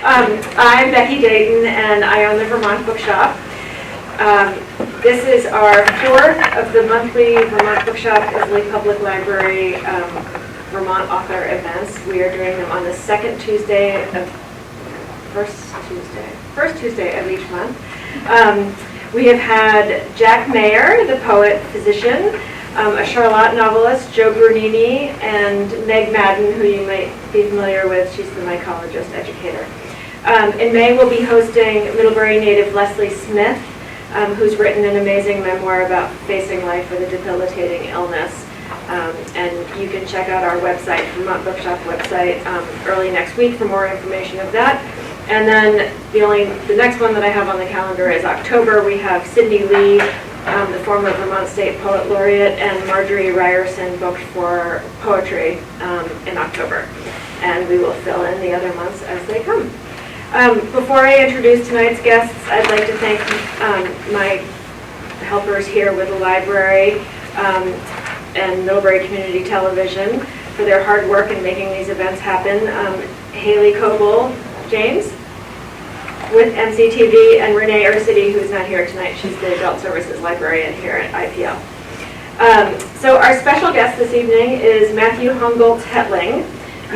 I'm Becky Dayton, and I own the Vermont Bookshop. This is our fourth of the monthly Vermont Bookshop Italy Public Library Vermont author events. We are doing them on the first Tuesday of each month. We have had Jack Mayer, the poet physician, a Charlotte novelist, Joe Brunini, and Meg Madden, who you might be familiar with. She's the mycologist educator. In May, we'll be hosting Middlebury native Leslie Smith, who's written an amazing memoir about facing life with a debilitating illness. And you can check out our website, Vermont Bookshop website, early next week for more information of that. And then the next one that I have on the calendar is October. We have Cindy Lee, the former Vermont State Poet Laureate, and Marjorie Ryerson booked for poetry in October. And we will fill in the other months as they come. Before I introduce tonight's guests, I'd like to thank my helpers here with the library and Middlebury Community Television for their hard work in making these events happen. Haley Coble James with MCTV, and Renee Ursity, who's not here tonight. She's the Adult Services Librarian here at IPL. So our special guest this evening is Matthew Hongoltz-Hettling.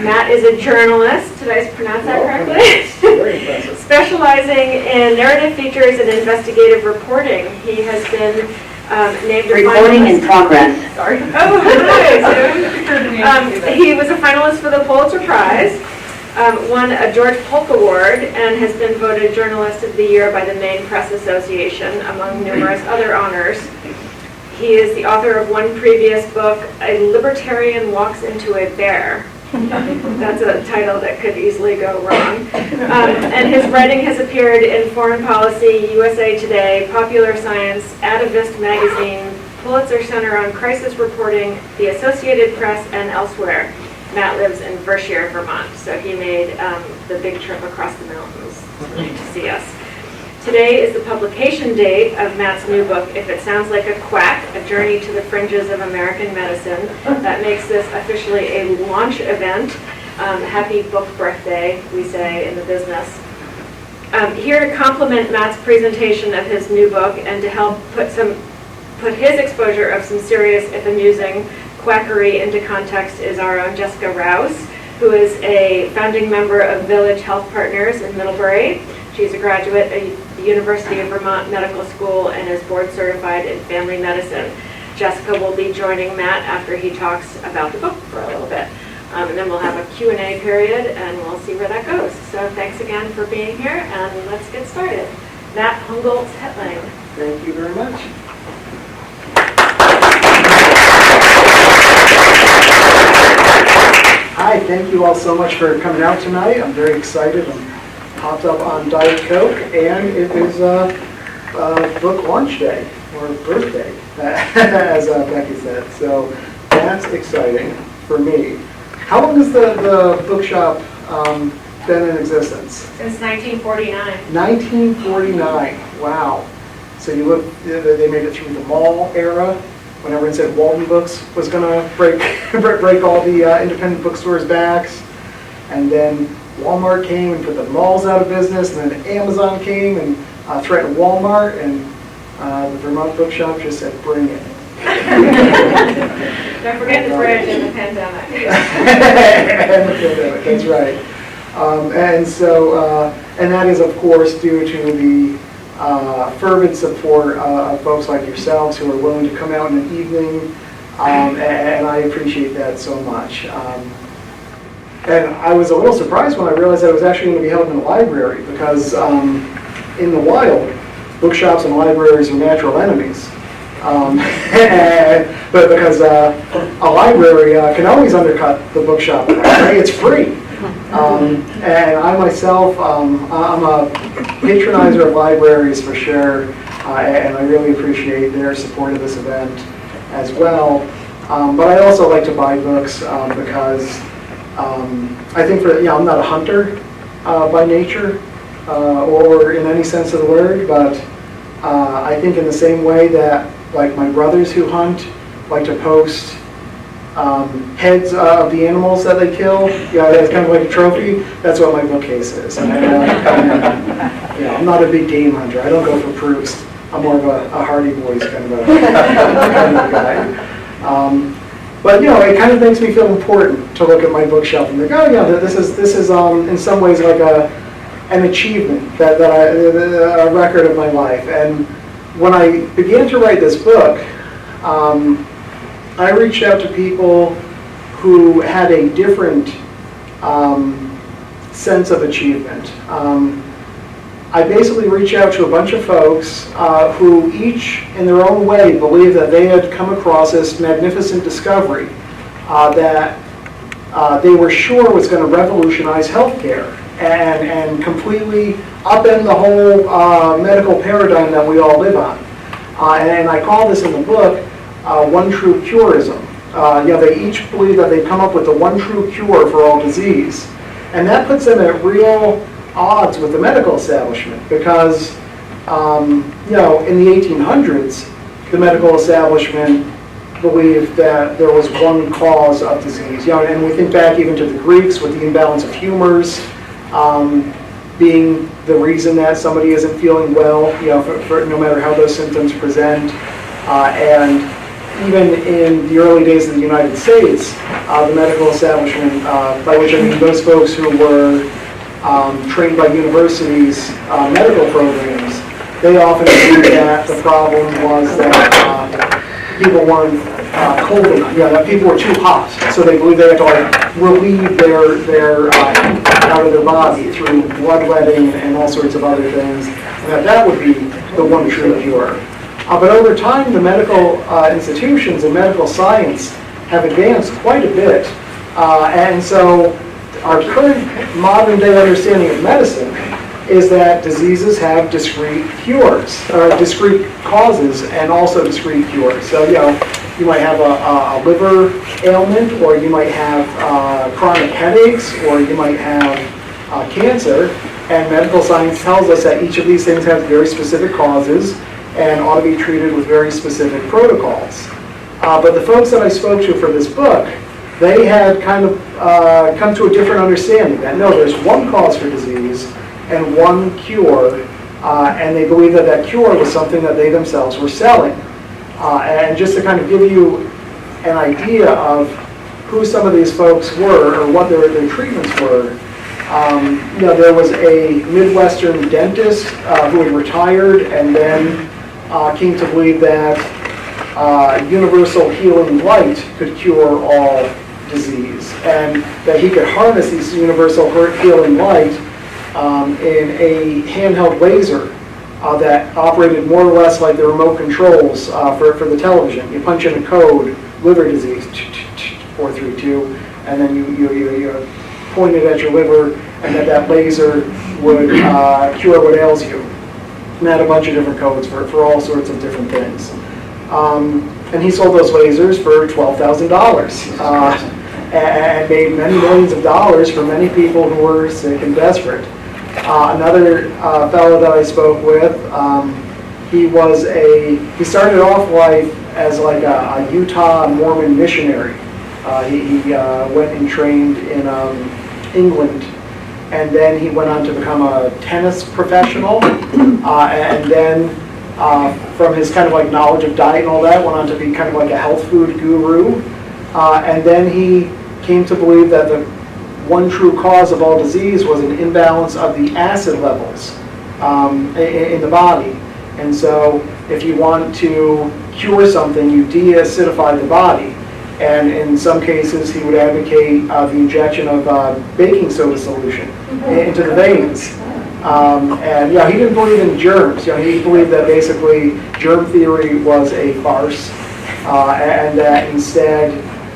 Matt is a journalist, did I pronounce that correctly? Very impressive. Specializing in narrative features and investigative reporting. He has been named a Recording in progress. Sorry. Oh, nice. He was a finalist for the Pulitzer Prize, won a George Polk Award, and has been voted Journalist of the Year by the Maine Press Association, among numerous other honors. He is the author of one previous book, A Libertarian Walks into a Bear. That's a title that could easily go wrong. And his writing has appeared in Foreign Policy, USA Today, Popular Science, Atavist Magazine, Pulitzer Center on Crisis Reporting, the Associated Press, and elsewhere. Matt lives in Vershire, Vermont, so he made the big trip across the mountains to see us. Today is the publication date of Matt's new book, If It Sounds Like a Quack, A Journey to the Fringes of American Medicine. That makes this officially a launch event. Happy book birthday, we say in the business. Here to complement Matt's presentation of his new book and to help put his exposure of some serious, if amusing, quackery into context is our own Jessica Rouse, who is a founding member of Village Health Partners in Middlebury. She's a graduate at the University of Vermont Medical School and is board certified in family medicine. Jessica will be joining Matt after he talks about the book for a little bit. And then we'll have a Q&A period, and we'll see where that goes. So thanks again for being here, and let's get started. Matt Hongoltz-Hettling. Thank you very much. Hi, thank you all so much for coming out tonight. I'm very excited. I'm hopped up on Diet Coke, and it is book launch day, or birthday, as Becky said. So that's exciting for me. How long has the bookshop been in existence? Since 1949. 1949, wow. So you look, they made it through the mall era, when everyone said Walden Books was going to break all the independent bookstores' backs, and then Walmart came and put the malls out of business, and then Amazon came and threatened Walmart, and the Vermont Bookshop just said, bring it. Don't forget the fringe and the pandemic. And the pandemic, that's right. And that is, of course, due to the fervent support of folks like yourselves who are willing to come out in an evening, and I appreciate that so much. And I was a little surprised when I realized that it was actually going to be held in a library, because in the wild, bookshops and libraries are natural enemies. But because a library can always undercut the bookshop, right? It's free. And I myself, I'm a patronizer of libraries for sure, and I really appreciate their support of this event as well. But I also like to buy books because I think I'm not a hunter by nature or in any sense of the word, but I think in the same way that like my brothers who hunt like to post heads of the animals that they kill. It's kind of like a trophy. That's what my bookcase is. And I'm not a big game hunter. I don't go for Proust. I'm more of a Hardy Boys kind of a guy. But it kind of makes me feel important to look at my bookshelf and think, oh yeah, this is in some ways like an achievement, a record of my life. And when I began to write this book, I reached out to people who had a different sense of achievement. I basically reached out to a bunch of folks who each, in their own way, believed that they had come across this magnificent discovery that they were sure was going to revolutionize healthcare and completely upend the whole medical paradigm that we all live on. And I call this in the book one true curism. They each believe that they've come up with the one true cure for all disease. And that puts them at real odds with the medical establishment because, in the 1800s, the medical establishment believed that there was one cause of disease. And we think back even to the Greeks with the imbalance of humors being the reason that somebody isn't feeling well, for no matter how those symptoms present. And even in the early days of the United States, the medical establishment, by which I mean those folks who were trained by universities' medical programs, they often believed that the problem was that people weren't cold enough, that people were too hot, so they believed they had to relieve their heat out of their body through bloodletting and all sorts of other things, and that would be the one true cure. But over time, the medical institutions and medical science have advanced quite a bit, and so our current modern day understanding of medicine is that diseases have discrete cures, or discrete causes, and also discrete cures. So, you might have a liver ailment, or you might have chronic headaches, or you might have cancer, and medical science tells us that each of these things have very specific causes and ought to be treated with very specific protocols. But the folks that I spoke to for this book, they had kind of come to a different understanding that no, there's one cause for disease and one cure, and they believed that that cure was something that they themselves were selling. And just to kind of give you an idea of who some of these folks were or what their treatments were, there was a Midwestern dentist who had retired and then came to believe that universal healing light could cure all disease, and that he could harness this universal healing light in a handheld laser that operated more or less like the remote controls for the television. You punch in a code, liver disease, 432, and then you point it at your liver, and that laser would cure what ails you. And had a bunch of different codes for all sorts of different things. And he sold those lasers for $12,000 and made many millions of dollars for many people who were sick and desperate. Another fellow that I spoke with, he started off life as like a Utah Mormon missionary. He went and trained in England, and then he went on to become a tennis professional, and then from his kind of like knowledge of diet and all that, went on to be kind of like a health food guru, and then he came to believe that the one true cause of all disease was an imbalance of the acid levels in the body. And so if you want to cure something, you de-acidify the body. And in some cases, he would advocate the injection of baking soda solution into the veins. And he didn't believe in germs. He believed that basically germ theory was a farce, and that instead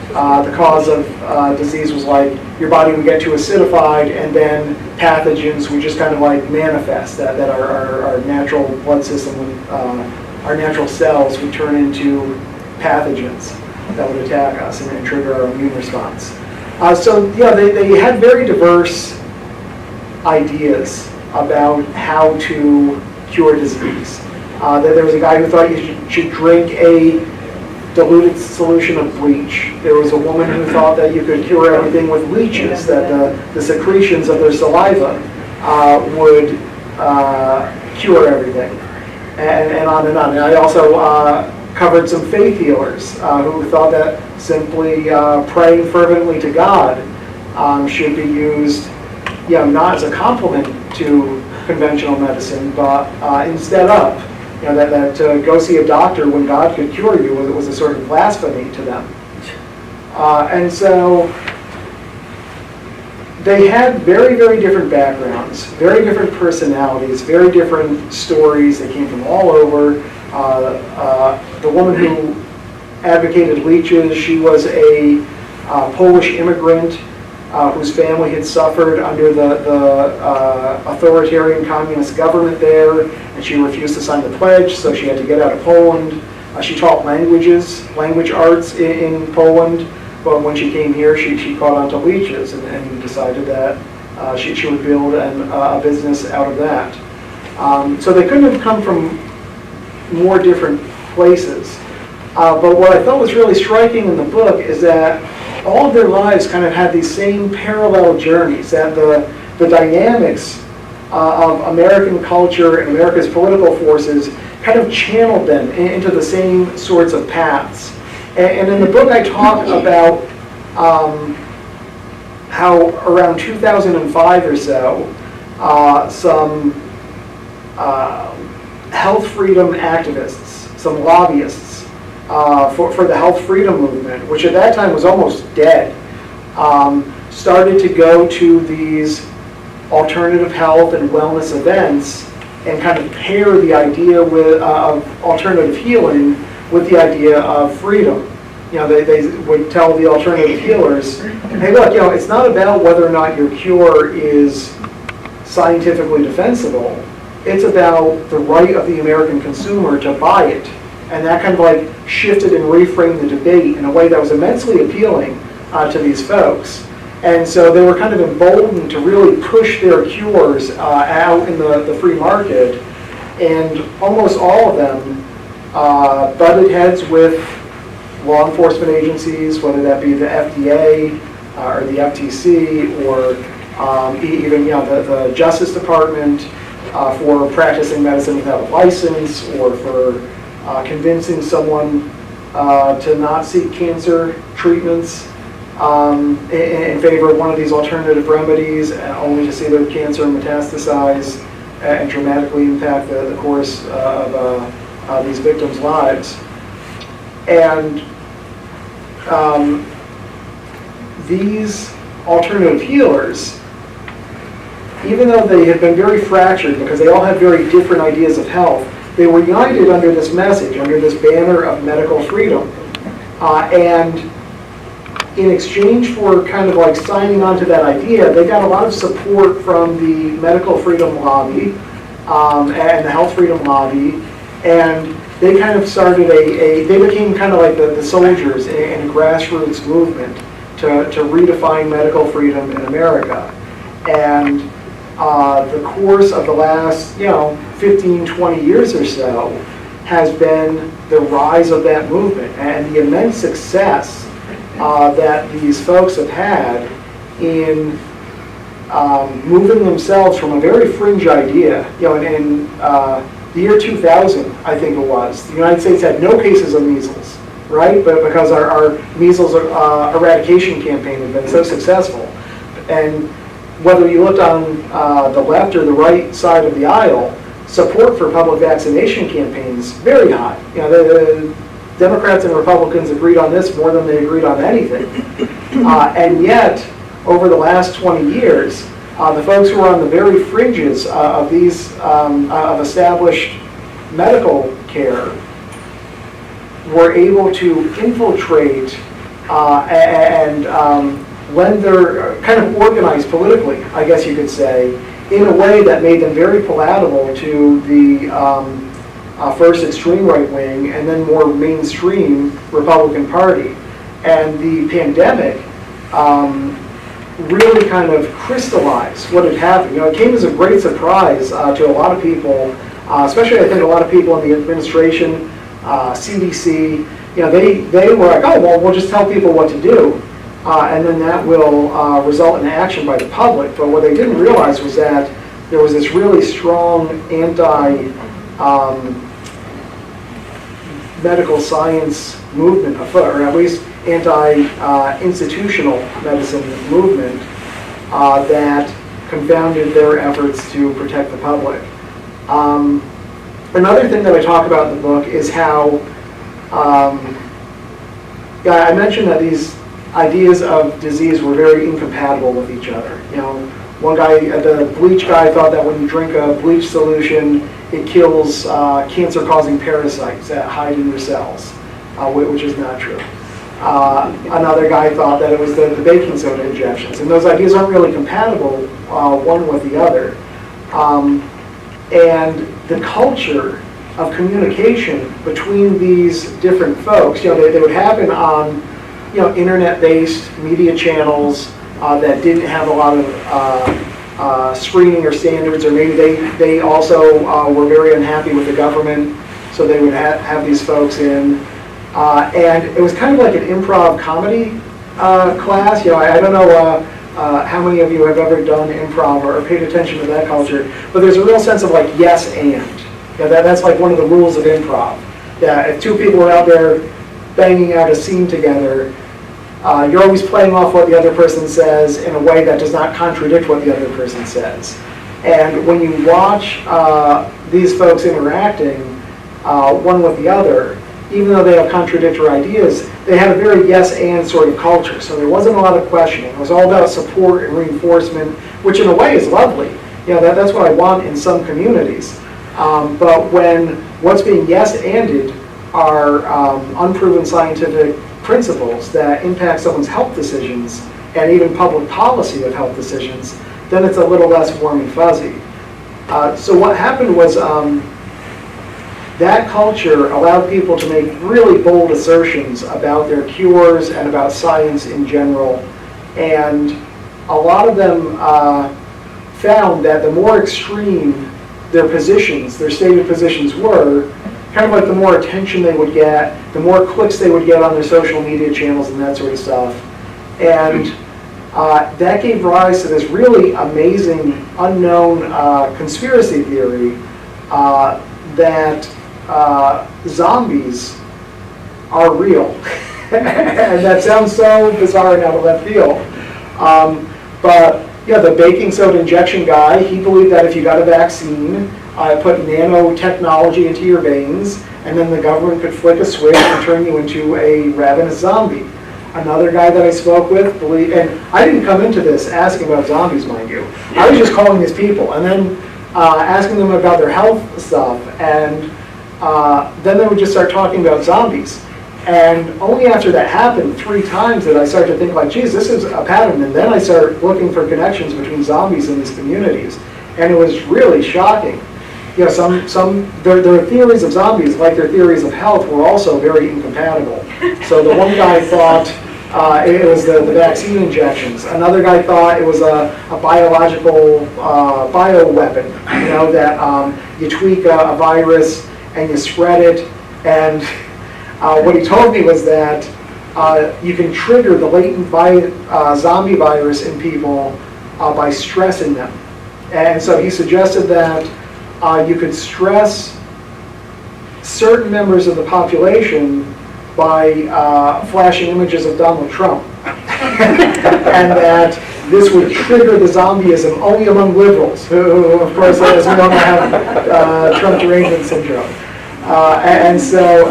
the cause of disease was like your body would get too acidified, and then pathogens would just kind of like manifest, that our natural blood system, our natural cells would turn into pathogens that would attack us and trigger our immune response. They had very diverse ideas about how to cure disease. There was a guy who thought you should drink a diluted solution of bleach. There was a woman who thought that you could cure everything with leeches, that the secretions of their saliva would cure everything, and on and on. And I also covered some faith healers who thought that simply praying fervently to God should be used, not as a complement to conventional medicine, but instead of. That to go see a doctor when God could cure you was a sort of blasphemy to them. And so they had very, very different backgrounds, very different personalities, very different stories. They came from all over. The woman who advocated leeches, she was a Polish immigrant whose family had suffered under the authoritarian communist government there, and she refused to sign the pledge, so she had to get out of Poland. She taught language arts in Poland, but when she came here, she caught on to leeches and decided that she would build a business out of that. So they couldn't have come from more different places. But what I thought was really striking in the book is that all of their lives kind of had these same parallel journeys, that the dynamics of American culture and America's political forces kind of channeled them into the same sorts of paths. And in the book I talk about how around 2005 or so, some health freedom activists, some lobbyists, for the health freedom movement, which at that time was almost dead, started to go to these alternative health and wellness events and kind of pair the idea of alternative healing with the idea of freedom. They would tell the alternative healers, hey look, it's not about whether or not your cure is scientifically defensible, it's about the right of the American consumer to buy it. And that kind of like shifted and reframed the debate in a way that was immensely appealing to these folks. And so they were kind of emboldened to really push their cures out in the free market. And almost all of them butted heads with law enforcement agencies, whether that be the FDA or the FTC or even the Justice Department for practicing medicine without a license, or for convincing someone to not seek cancer treatments in favor of one of these alternative remedies, only to see their cancer metastasize and dramatically impact the course of these victims' lives. And these alternative healers, even though they had been very fractured because they all had very different ideas of health, they were united under this message, under this banner of medical freedom. And in exchange for kind of like signing on to that idea, they got a lot of support from the medical freedom lobby and the health freedom lobby. And they kind of started they became kind of like the soldiers in a grassroots movement to redefine medical freedom in America. And the course of the last, 15, 20 years or so has been the rise of that movement and the immense success that these folks have had in moving themselves from a very fringe idea. In the year 2000, I think it was, the United States had no cases of measles, right? But because our measles eradication campaign had been so successful. And whether you looked on the left or the right side of the aisle, support for public vaccination campaigns very high. The Democrats and Republicans agreed on this more than they agreed on anything. And yet, over the last 20 years, the folks who are on the very fringes of these of established medical care were able to infiltrate and lend their kind of organized politically, I guess you could say, in a way that made them very palatable to the first extreme right wing and then more mainstream Republican Party. And the pandemic really kind of crystallized what had happened. It came as a great surprise to a lot of people, especially I think a lot of people in the administration, CDC, they were like, oh, well, we'll just tell people what to do, and then that will result in action by the public. But what they didn't realize was that there was this really strong anti-medical science movement afoot, or at least anti-institutional medicine movement that confounded their efforts to protect the public. Another thing that I talk about in the book is how, I mentioned that these ideas of disease were very incompatible with each other. One guy, the bleach guy, thought that when you drink a bleach solution, it kills cancer-causing parasites that hide in your cells, which is not true. Another guy thought that it was the baking soda injections, and those ideas aren't really compatible one with the other. And the culture of communication between these different folks, they would happen on, internet-based media channels that didn't have a lot of screening or standards, or maybe they also were very unhappy with the government, so they would have these folks in. And it was kind of like an improv comedy class. I don't know how many of you have ever done improv or paid attention to that culture, but there's a real sense of like yes and. That's like one of the rules of improv. That if two people are out there banging out a scene together, you're always playing off what the other person says in a way that does not contradict what the other person says. And when you watch these folks interacting one with the other, even though they have contradictory ideas, they had a very yes and sort of culture. So there wasn't a lot of questioning. It was all about support and reinforcement, which in a way is lovely. That's what I want in some communities. But when what's being yes-anded are unproven scientific principles that impact someone's health decisions and even public policy of health decisions, then it's a little less warm and fuzzy. So what happened was that culture allowed people to make really bold assertions about their cures and about science in general. And a lot of them found that the more extreme their positions, their stated positions were, kind of like the more attention they would get, the more clicks they would get on their social media channels and that sort of stuff. And that gave rise to this really amazing, unknown conspiracy theory that zombies are real. And that sounds so bizarre and out of left field. But the baking soda injection guy, he believed that if you got a vaccine, put nanotechnology into your veins, and then the government could flick a switch and turn you into a ravenous zombie. Another guy that I spoke with believed, and I didn't come into this asking about zombies, mind you. I was just calling these people, and then asking them about their health stuff, and then they would just start talking about zombies. And only after that happened 3 times did I start to think like, geez, this is a pattern. And then I started looking for connections between zombies in these communities. And it was really shocking. Their theories of zombies, like their theories of health, were also very incompatible. So the one guy thought it was the vaccine injections. Another guy thought it was a biological bioweapon, that you tweak a virus and you spread it. And what he told me was that you can trigger the latent zombie virus in people by stressing them. And so he suggested that you could stress certain members of the population by flashing images of Donald Trump. And that this would trigger the zombieism only among liberals, who of course, as we don't have Trump derangement syndrome. And so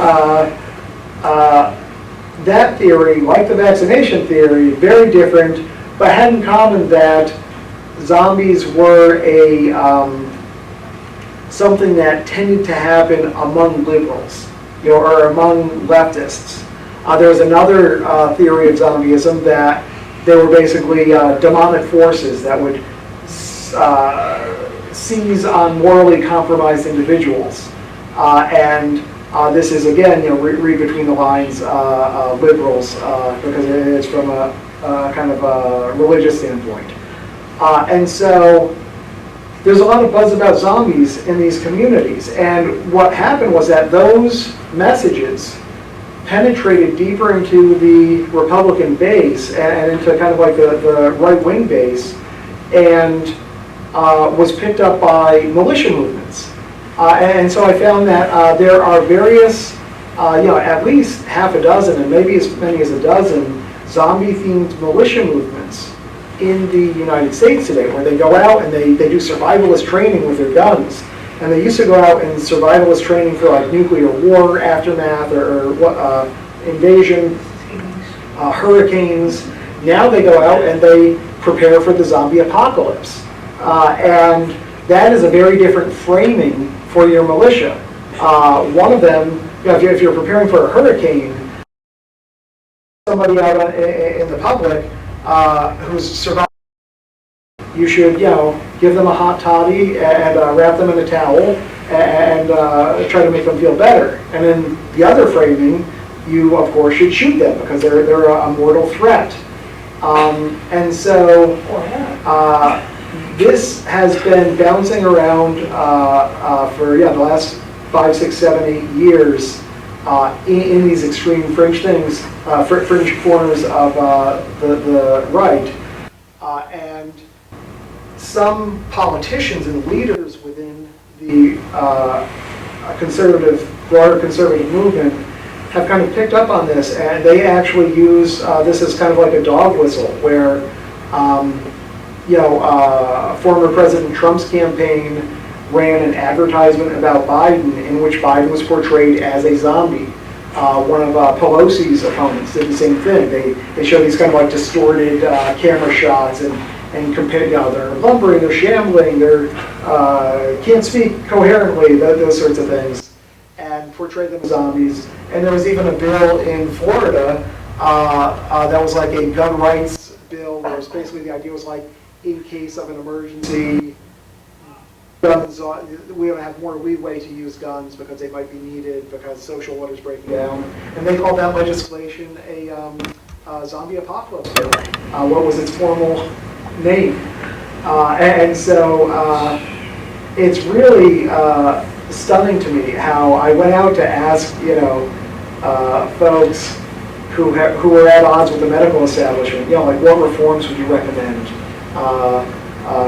that theory, like the vaccination theory, very different, but had in common that zombies were something that tended to happen among liberals, or among leftists. There was another theory of zombieism that they were basically demonic forces that would seize on morally compromised individuals. And this is, again, read between the lines, liberals, because it's from a kind of a religious standpoint. And so there's a lot of buzz about zombies in these communities. And what happened was that those messages penetrated deeper into the Republican base and into kind of like the right-wing base, and was picked up by militia movements. And so I found that there are various, at least half a dozen and maybe as many as a dozen zombie-themed militia movements in the United States today, where they go out and they do survivalist training with their guns. And they used to go out in survivalist training for like nuclear war aftermath or invasion, hurricanes. Now they go out and they prepare for the zombie apocalypse. And that is a very different framing for your militia. One of them, if you're preparing for a hurricane, somebody out in the public who's survived, you should, give them a hot toddy and wrap them in a towel and try to make them feel better. And then the other framing, you of course should shoot them because they're a mortal threat. And so this has been bouncing around for the last 5, 6, 7, 8 years in these extreme fringe things, fringe corners of the right. And some politicians and leaders within the broader conservative movement have kind of picked up on this, and they actually use this as kind of like a dog whistle, where former President Trump's campaign ran an advertisement about Biden in which Biden was portrayed as a zombie. One of Pelosi's opponents did the same thing. They show these kind of like distorted camera shots and compare, they're lumbering, they're shambling, they're can't speak coherently, those sorts of things, and portray them as zombies. And there was even a bill in Florida that was like a gun rights bill, where basically the idea was like, in case of an emergency, guns, we have more leeway to use guns because they might be needed because social order's breaking down. And they called that legislation a zombie apocalypse bill. What was its formal name? And so it's really stunning to me how I went out to ask, folks who were at odds with the medical establishment, like what reforms would you recommend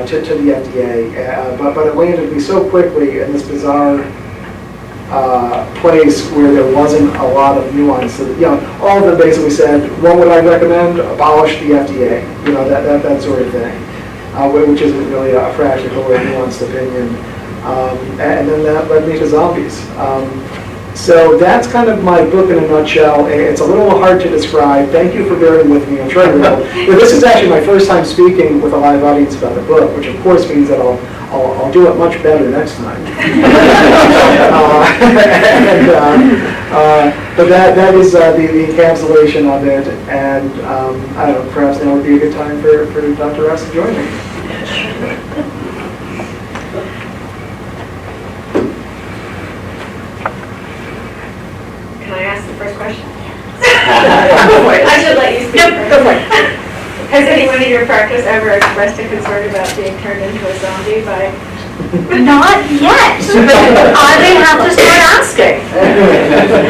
to the FDA? But it landed me so quickly in this bizarre place where there wasn't a lot of nuance. So, all of them basically said, what would I recommend? Abolish the FDA, that sort of thing, which isn't really a practical or nuanced opinion. And then that led me to zombies. So that's kind of my book in a nutshell. It's a little hard to describe. Thank you for bearing with me. I'm trying to this is actually my first time speaking with a live audience about the book, which of course means that I'll do it much better next time. But that is the encapsulation of it, and I don't know, perhaps now would be a good time for Dr. Ross to join me. Can I ask the first question? I should let you speak. Yep, go for it. Has anyone in your practice ever expressed a concern about being turned into a zombie by... Not yet, but I may have to start asking,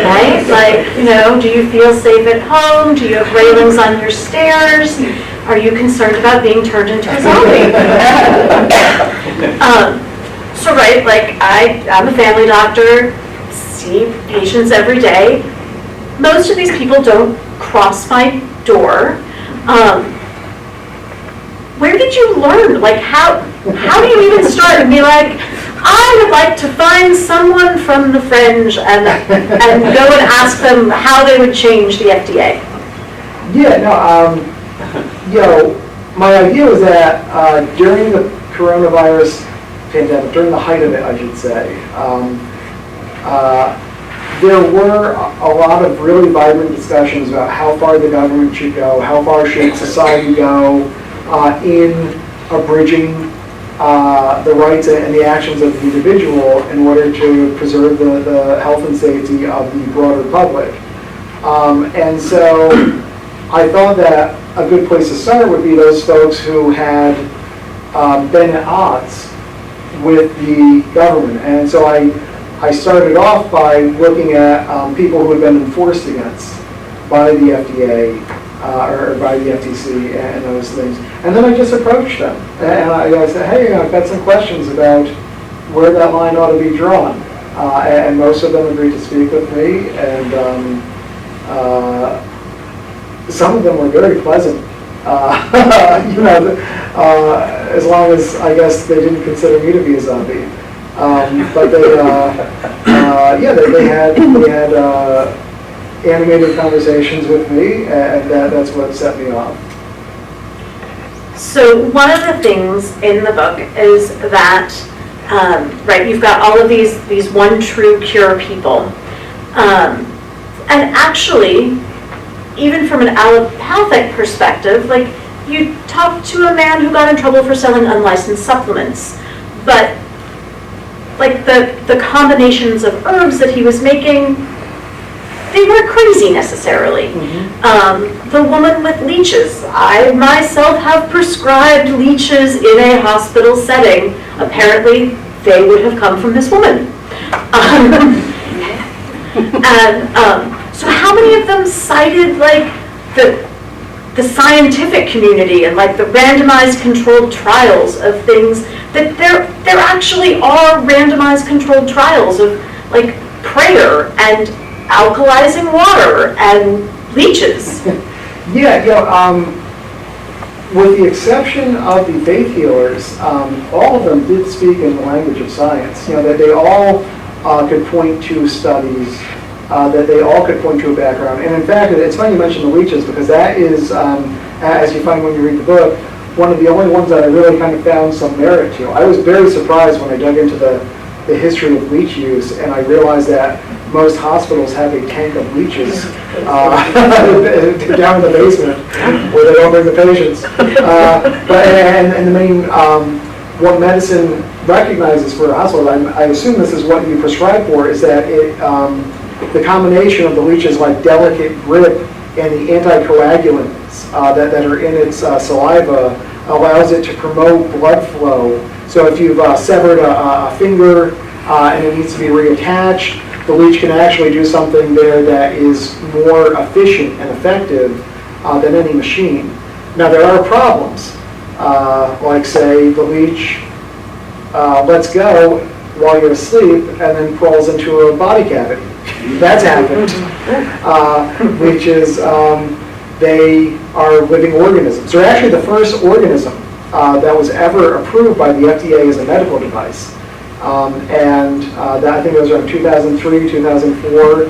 right? Like, do you feel safe at home? Do you have railings on your stairs? Are you concerned about being turned into a zombie? So right, like I'm a family doctor, see patients every day. Most of these people don't cross my door. Where did you learn? Like, how do you even start and be like, I would like to find someone from the Fringe and go and ask them how they would change the FDA? Yeah, no, my idea was that during the coronavirus pandemic, during the height of it, I should say, there were a lot of really vibrant discussions about how far the government should go, how far should society go in abridging the rights and the actions of the individual in order to preserve the health and safety of the broader public. And so I thought that a good place to start would be those folks who had been at odds with the government. And so I I started off by looking at people who had been enforced against by the FDA or by the FTC and those things. And then I just approached them. And I said, hey, I've got some questions about where that line ought to be drawn. And most of them agreed to speak with me. And some of them were very pleasant. As long as, I guess, they didn't consider me to be a zombie. But they had animated conversations with me, and that's what set me off. So one of the things in the book is that, right, you've got all of these one true cure people. And actually, even from an allopathic perspective, like, you talked to a man who got in trouble for selling unlicensed supplements, but like the combinations of herbs that he was making, they weren't crazy necessarily. The woman with leeches, I myself have prescribed leeches in a hospital setting. Apparently, they would have come from this woman. So how many of them cited like the scientific community and like the randomized controlled trials of things that there actually are randomized controlled trials of like prayer and alkalizing water and leeches? With the exception of the faith healers, all of them did speak in the language of science. That they all could point to studies, that they all could point to a background. And in fact, it's funny you mentioned the leeches, because that is, as you find when you read the book, one of the only ones that I really kind of found some merit to. I was very surprised when I dug into the history of leech use, and I realized that most hospitals have a tank of leeches down in the basement where they don't bring the patients. And the main, what medicine recognizes for a hospital, I assume this is what you prescribe for, is that the combination of the leech's like delicate grip and the anticoagulants that are in its saliva allows it to promote blood flow. So if you've severed a finger and it needs to be reattached, the leech can actually do something there that is more efficient and effective than any machine. Now there are problems, like say the leech lets go while you're asleep and then crawls into a body cavity. That's happened. Leeches, they are living organisms. They're actually the first organism that was ever approved by the FDA as a medical device. I think it was around 2003, 2004.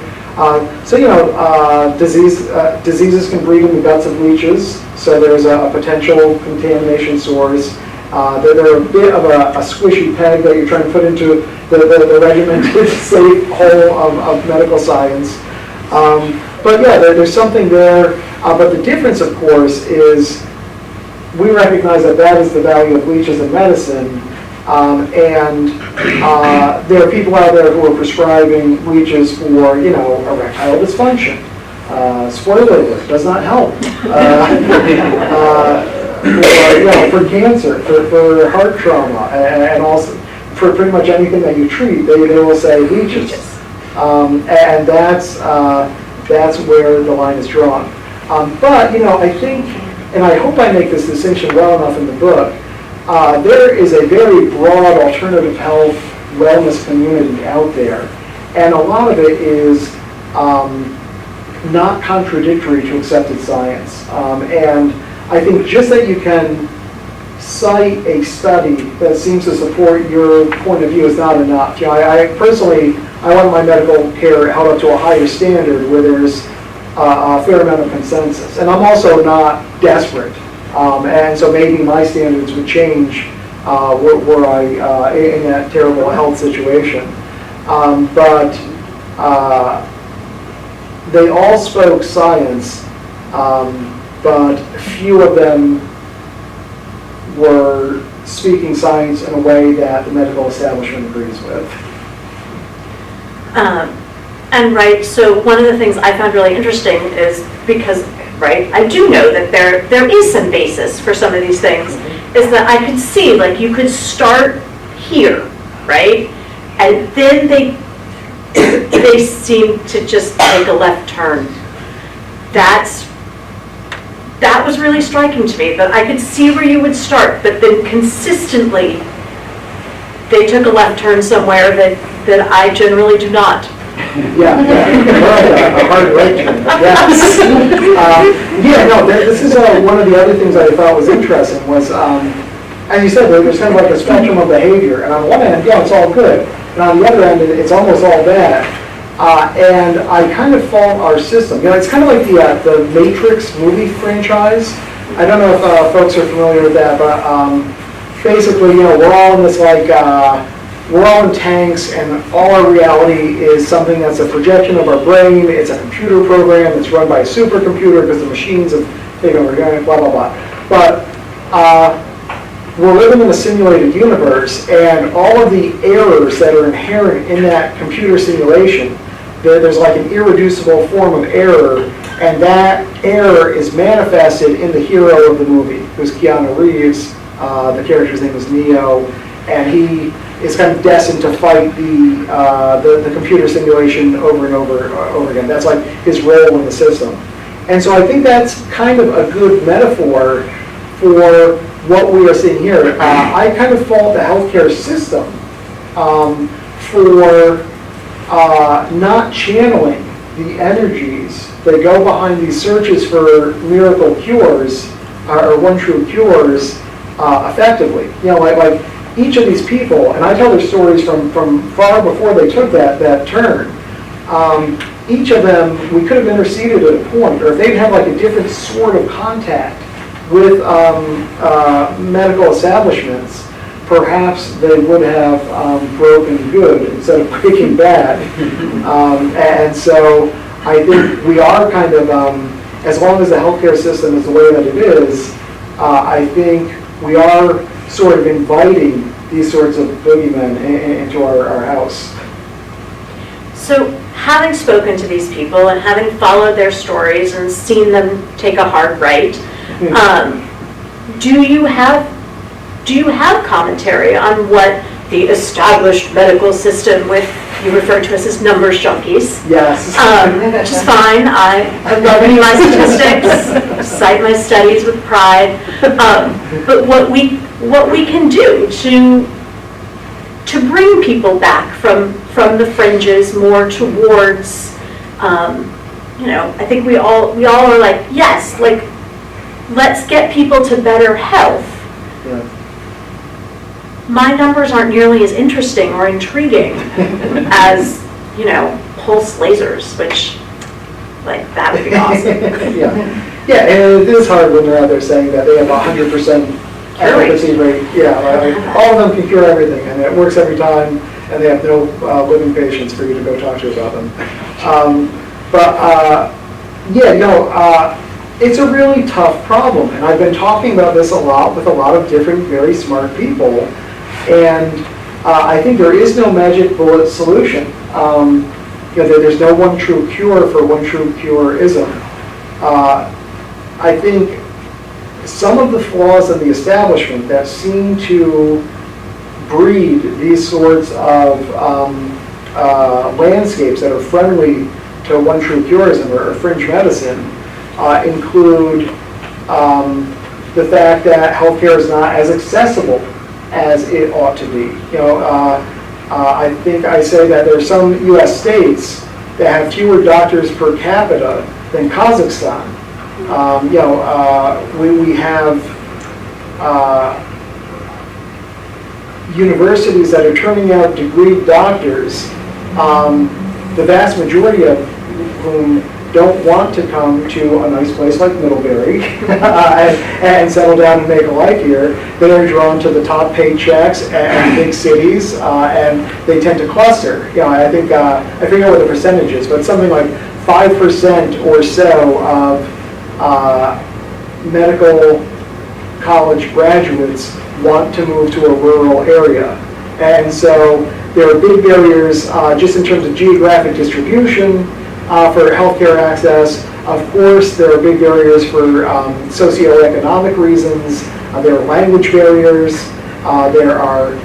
Diseases can breed in the guts of leeches, so there's a potential contamination source. They're a bit of a squishy peg that you're trying to put into the regimented, safe hole of medical science. But yeah, there's something there. But the difference, of course, is we recognize that is the value of leeches in medicine. There are people out there who are prescribing leeches for, erectile dysfunction. Spoiler alert, does not help. For cancer, for heart trauma, and also for pretty much anything that you treat, they will say leeches. And that's where the line is drawn. But, I think, and I hope I make this distinction well enough in the book, there is a very broad alternative health wellness community out there, and a lot of it is not contradictory to accepted science. And I think just that you can cite a study that seems to support your point of view is not enough. I personally, I want my medical care held up to a higher standard where there's a fair amount of consensus. And I'm also not desperate. And so maybe my standards would change were I in that terrible health situation. But they all spoke science, but few of them were speaking science in a way that the medical establishment agrees with. And right, so one of the things I found really interesting is because, right, I do know that there is some basis for some of these things, is that I could see, like, you could start here, right? And then they seem to just take a left turn. That was really striking to me, that I could see where you would start, but then consistently, they took a left turn somewhere that I generally do not. Yeah, a hard right turn, yes. This is one of the other things I thought was interesting was, as you said, there's kind of like a spectrum of behavior, and on one end, yeah, it's all good, and on the other end, it's almost all bad. And I kind of fault our system. It's kind of like the Matrix movie franchise. I don't know if folks are familiar with that, but basically, we're all in this we're all in tanks, and all our reality is something that's a projection of our brain. It's a computer program that's run by a supercomputer because the machines have taken over, blah, blah, blah. But we're living in a simulated universe, and all of the errors that are inherent in that computer simulation, there's like an irreducible form of error, and that error is manifested in the hero of the movie, who's Keanu Reeves. The character's name is Neo, and he is kind of destined to fight the computer simulation over and over again. That's like his role in the system. And so I think that's kind of a good metaphor for what we are seeing here. I kind of fault the healthcare system for not channeling the energies that go behind these searches for miracle cures or one true cures effectively. Like each of these people, and I tell their stories from far before they took that turn. Each of them, we could have interceded at a point, or if they'd had like a different sort of contact with medical establishments, perhaps they would have broken good instead of breaking bad. And so I think we are kind of, as long as the healthcare system is the way that it is, I think we are sort of inviting these sorts of boogeymen into our house. So having spoken to these people and having followed their stories and seen them take a hard right, do you have commentary on what the established medical system, with you refer to us as numbers junkies? Yes. Which is fine. I love any of my statistics, cite my studies with pride. But what we can do to bring people back from the fringes more towards, I think we all are like, yes, like, let's get people to better health. Yeah. My numbers aren't nearly as interesting or intriguing as, pulse lasers, which, like, that would be awesome. Yeah, and it is hard when they're out there saying that they have 100% efficacy rate. Yeah, all of them can cure everything, and it works every time, and they have no living patients for you to go talk to about them. It's a really tough problem, and I've been talking about this a lot with a lot of different, very smart people, and I think there is no magic bullet solution. There's no one true cure for one true cure-ism. I think some of the flaws in the establishment that seem to breed these sorts of landscapes that are friendly to one true curism or fringe medicine include the fact that healthcare is not as accessible as it ought to be. I think I say that there are some U.S. states that have fewer doctors per capita than Kazakhstan. We have universities that are turning out degreed doctors, the vast majority of whom don't want to come to a nice place like Middlebury and settle down and make a life here. They are drawn to the top paychecks and big cities, and they tend to cluster. I think, I forget what the percentage is, but something like 5% or so of medical college graduates want to move to a rural area. And so there are big barriers just in terms of geographic distribution for healthcare access. Of course, there are big barriers for socioeconomic reasons. There are language barriers. There are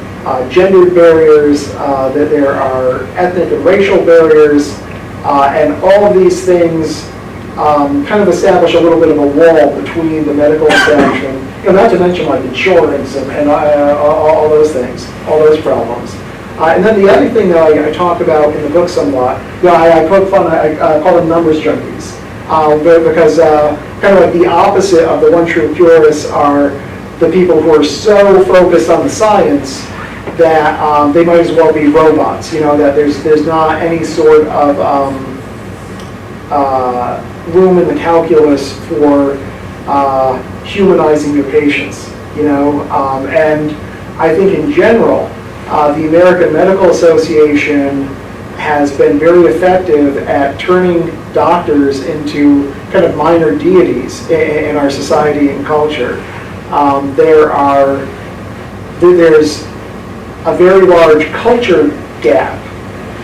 gendered barriers, that there are ethnic and racial barriers, and all of these things kind of establish a little bit of a wall between the medical establishment, not to mention like insurance and all those things, all those problems. And then the other thing that I talk about in the book somewhat, I poke fun, I call them numbers junkies, because kind of like the opposite of the one true purists are the people who are so focused on the science that they might as well be robots, that there's not any sort of room in the calculus for humanizing your patients, and I think in general, the American Medical Association has been very effective at turning doctors into kind of minor deities in our society and culture. There's a very large culture gap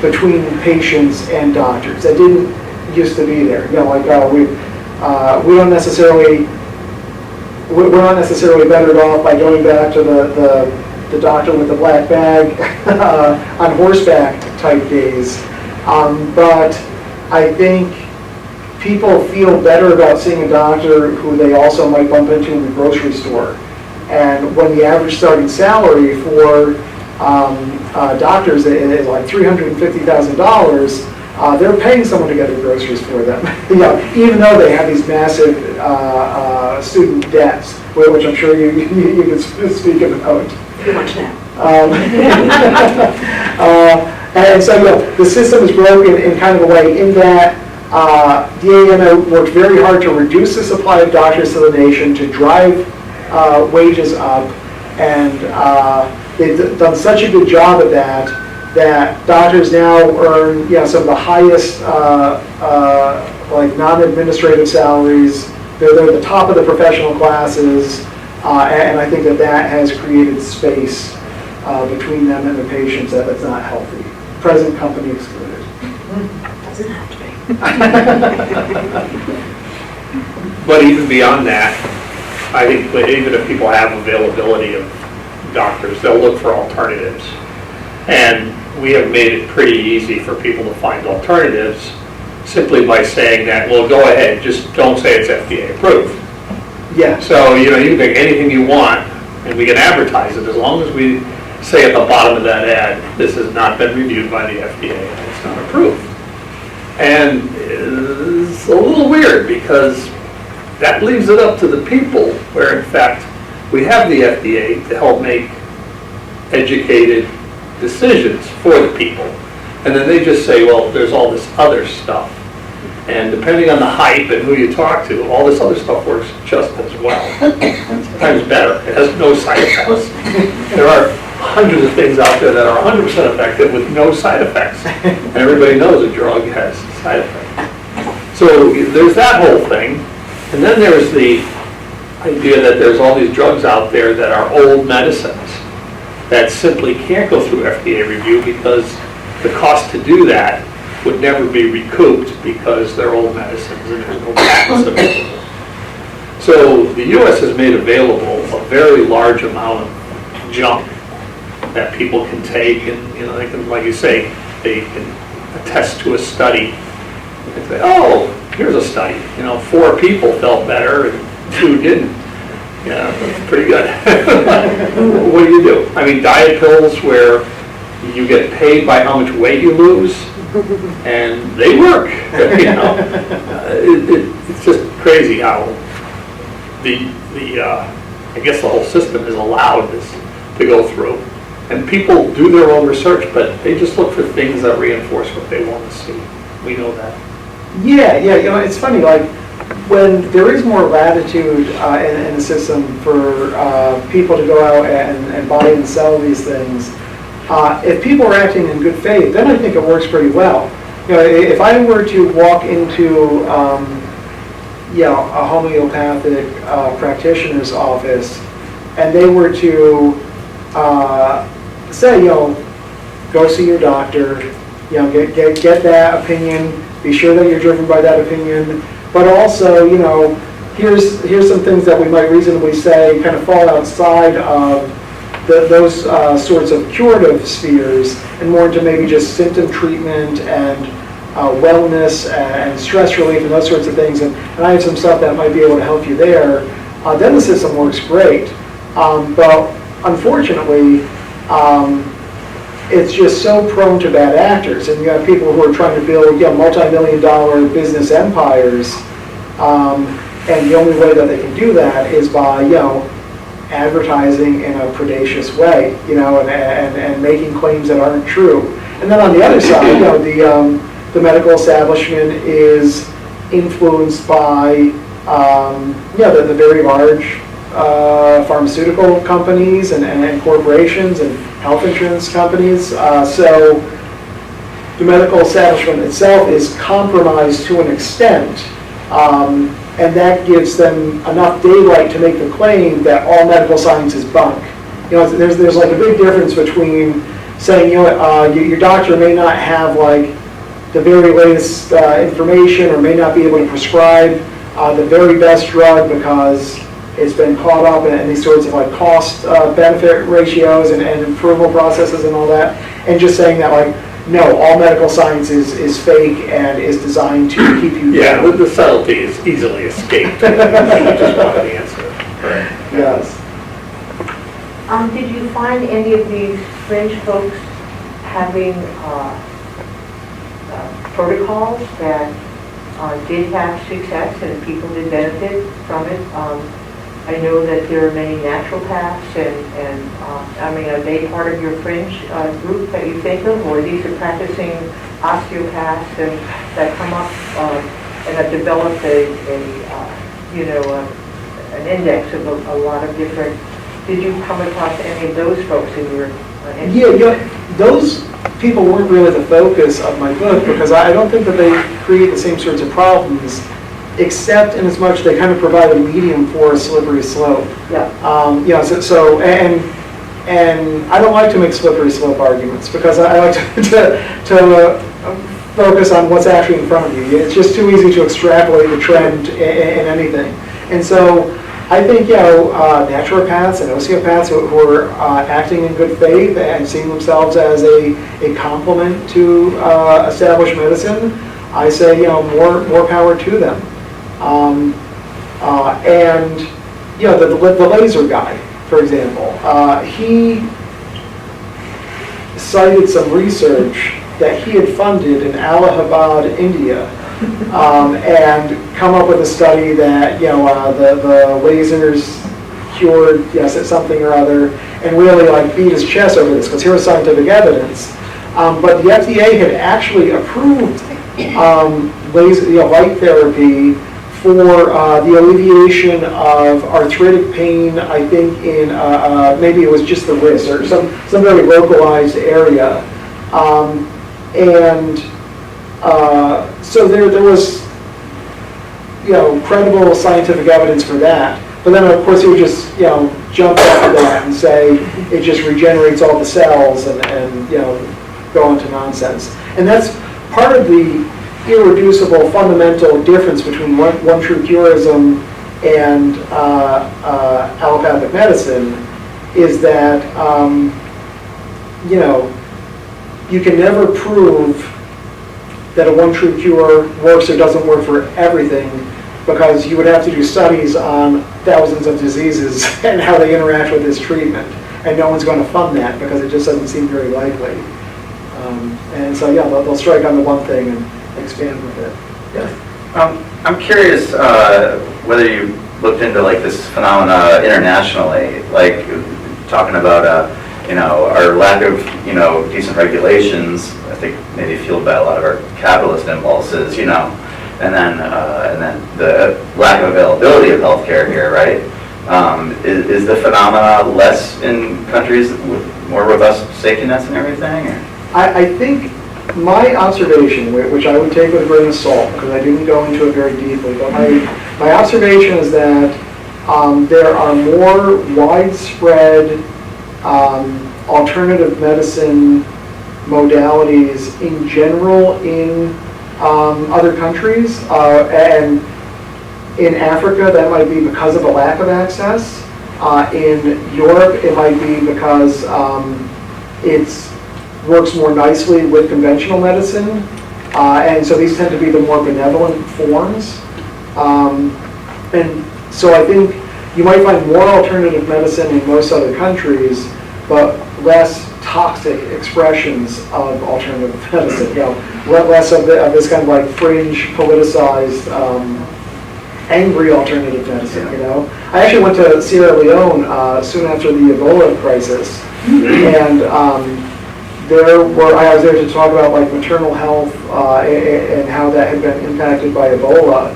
between patients and doctors that didn't used to be there. We're not necessarily better off by going back to the doctor with the black bag on horseback type days. But I think people feel better about seeing a doctor who they also might bump into in the grocery store. And when the average starting salary for doctors is like $350,000, they're paying someone to get their groceries for them. Even though they have these massive student debts, which I'm sure you can speak about. Too much now. And so the system is broken in kind of a way in that the AMA worked very hard to reduce the supply of doctors to the nation, to drive wages up, and they've done such a good job at that doctors now earn some of the highest like non-administrative salaries. They're at the top of the professional classes, and I think that has created space between them and the patients that's not healthy. Present company excluded. Doesn't have to be. But even beyond that, I think even if people have availability of doctors, they'll look for alternatives. And we have made it pretty easy for people to find alternatives simply by saying that, well, go ahead, just don't say it's FDA approved. Yeah. So, you can pick anything you want, and we can advertise it as long as we say at the bottom of that ad, this has not been reviewed by the FDA and it's not approved. And it's a little weird because that leaves it up to the people where, in fact, we have the FDA to help make educated decisions for the people. And then they just say, well, there's all this other stuff. And depending on the hype and who you talk to, all this other stuff works just as well. Sometimes better. It has no side effects. There are hundreds of things out there that are 100% effective with no side effects. And everybody knows a drug has side effects. So there's that whole thing. And then there's the idea that there's all these drugs out there that are old medicines that simply can't go through FDA review because the cost to do that would never be recouped because they're old medicines and there's no patents available. So the U.S. has made available a very large amount of junk that people can take, and they can, like you say, they can attest to a study and say, oh, here's a study. 4 people felt better and 2 didn't. Yeah, that's pretty good. What do you do? I mean, diet pills where you get paid by how much weight you lose, and they work. It's just crazy how I guess the whole system has allowed this to go through. And people do their own research, but they just look for things that reinforce what they want to see. We know that. Yeah, it's funny, like, when there is more latitude in the system for people to go out and buy and sell these things, if people are acting in good faith, then I think it works pretty well. If I were to walk into a homeopathic practitioner's office and they were to say, go see your doctor, get that opinion, be sure that you're driven by that opinion, but also, here's some things that we might reasonably say kind of fall outside of those sorts of curative spheres, and more into maybe just symptom treatment and wellness and stress relief and those sorts of things, and I have some stuff that might be able to help you there, then the system works great. But unfortunately, it's just so prone to bad actors, and you have people who are trying to build multi-million-dollar business empires, and the only way that they can do that is by advertising in a predacious way, and making claims that aren't true. And then on the other side, the medical establishment is influenced by the very large pharmaceutical companies and corporations and health insurance companies. So the medical establishment itself is compromised to an extent, and that gives them enough daylight to make the claim that all medical science is bunk. There's like a big difference between saying your doctor may not have like the very latest information, or may not be able to prescribe the very best drug because it's been caught up in these sorts of like cost benefit ratios and approval processes and all that, and just saying that like, no, all medical science is fake and is designed to keep you Yeah, down. the subtlety is easily escaped. You just want the answer. Right. Yes. Did you find any of these fringe folks having protocols that did have success and people did benefit from it? I know that there are many naturopaths and are they part of your fringe group that you think of, or these are practicing osteopaths and that come up and have developed an index of a lot of different? Did you come across any of those folks in your? Those people weren't really the focus of my book, because I don't think that they create the same sorts of problems, except in as much they kind of provide a medium for a slippery slope. Yeah. And I don't like to make slippery slope arguments, because I like to focus on what's actually in front of you. It's just too easy to extrapolate the trend in anything. And so I think naturopaths and osteopaths who are acting in good faith and seeing themselves as a complement to established medicine, I say more power to them. And the laser guy, for example, he cited some research that he had funded in Allahabad, India, and come up with a study that the lasers cured something or other, and really like beat his chest over this because here was scientific evidence. But the FDA had actually approved light therapy for the alleviation of arthritic pain, I think in maybe it was just the wrist or some very localized area. So there was credible scientific evidence for that. But then of course he would just jump off of that and say it just regenerates all the cells and go into nonsense. And that's part of the irreducible fundamental difference between one true curism and allopathic medicine is that you can never prove that a one true cure works or doesn't work for everything, because you would have to do studies on thousands of diseases and how they interact with this treatment, and no one's going to fund that because it just doesn't seem very likely. And so they'll strike on the one thing and expand with it. Yeah. I'm curious whether you looked into like this phenomena internationally, like talking about our lack of decent regulations. I think maybe fueled by a lot of our capitalist impulses, and then the lack of availability of healthcare here, right? Is the phenomena less in countries with more robust safety nets and everything? Or? I think my observation, which I would take with a grain of salt because I didn't go into it very deeply, but my observation is that there are more widespread alternative medicine modalities in general in other countries, and in Africa that might be because of a lack of access, In Europe, it might be because it works more nicely with conventional medicine, and so these tend to be the more benevolent forms. And so I think you might find more alternative medicine in most other countries, but less toxic expressions of alternative medicine, less of this kind of like fringe, politicized, angry alternative medicine, I actually went to Sierra Leone soon after the Ebola crisis, and I was there to talk about like maternal health and how that had been impacted by Ebola.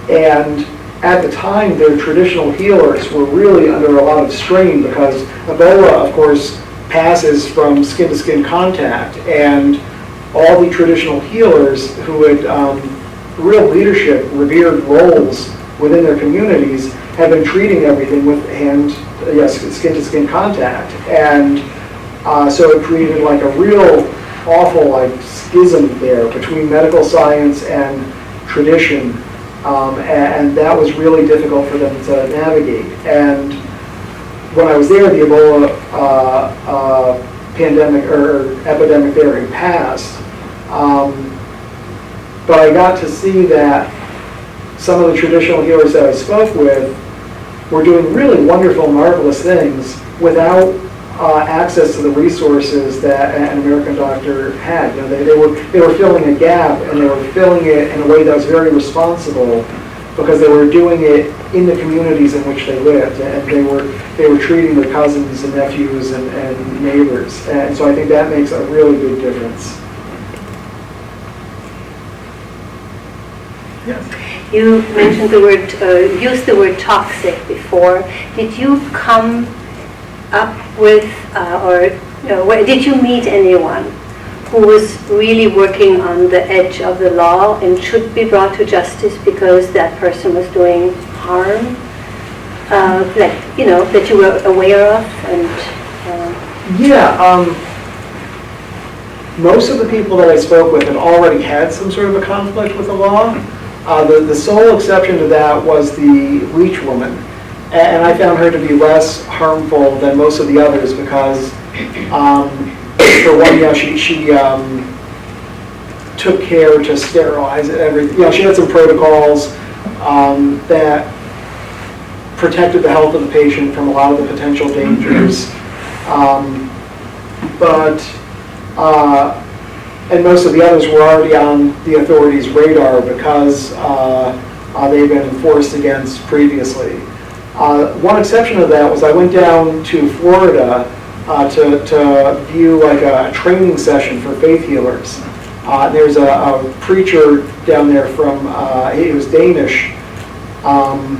And at the time, their traditional healers were really under a lot of strain because Ebola, of course, passes from skin-to-skin contact, and all the traditional healers who had real leadership, revered roles within their communities have been treating everything with skin-to-skin contact. And so it created like a real awful like schism there between medical science and tradition. And that was really difficult for them to navigate. And when I was there, the Ebola pandemic or epidemic there had passed. But I got to see that some of the traditional healers that I spoke with were doing really wonderful, marvelous things without access to the resources that an American doctor had. They were filling a gap, and they were filling it in a way that was very responsible because they were doing it in the communities in which they lived, and they were treating their cousins and nephews and neighbors. And so I think that makes a really big difference. Yes. You mentioned used the word toxic before. Did you come up with, did you meet anyone who was really working on the edge of the law and should be brought to justice because that person was doing harm, that you were aware of? And most of the people that I spoke with had already had some sort of a conflict with the law. The sole exception to that was the leech woman. And I found her to be less harmful than most of the others because, for one, she took care to sterilize everything. She had some protocols that protected the health of the patient from a lot of the potential dangers. And most of the others were already on the authorities' radar because they'd been enforced against previously. One exception to that was I went down to Florida to view like a training session for faith healers. There's a preacher down there he was Danish, and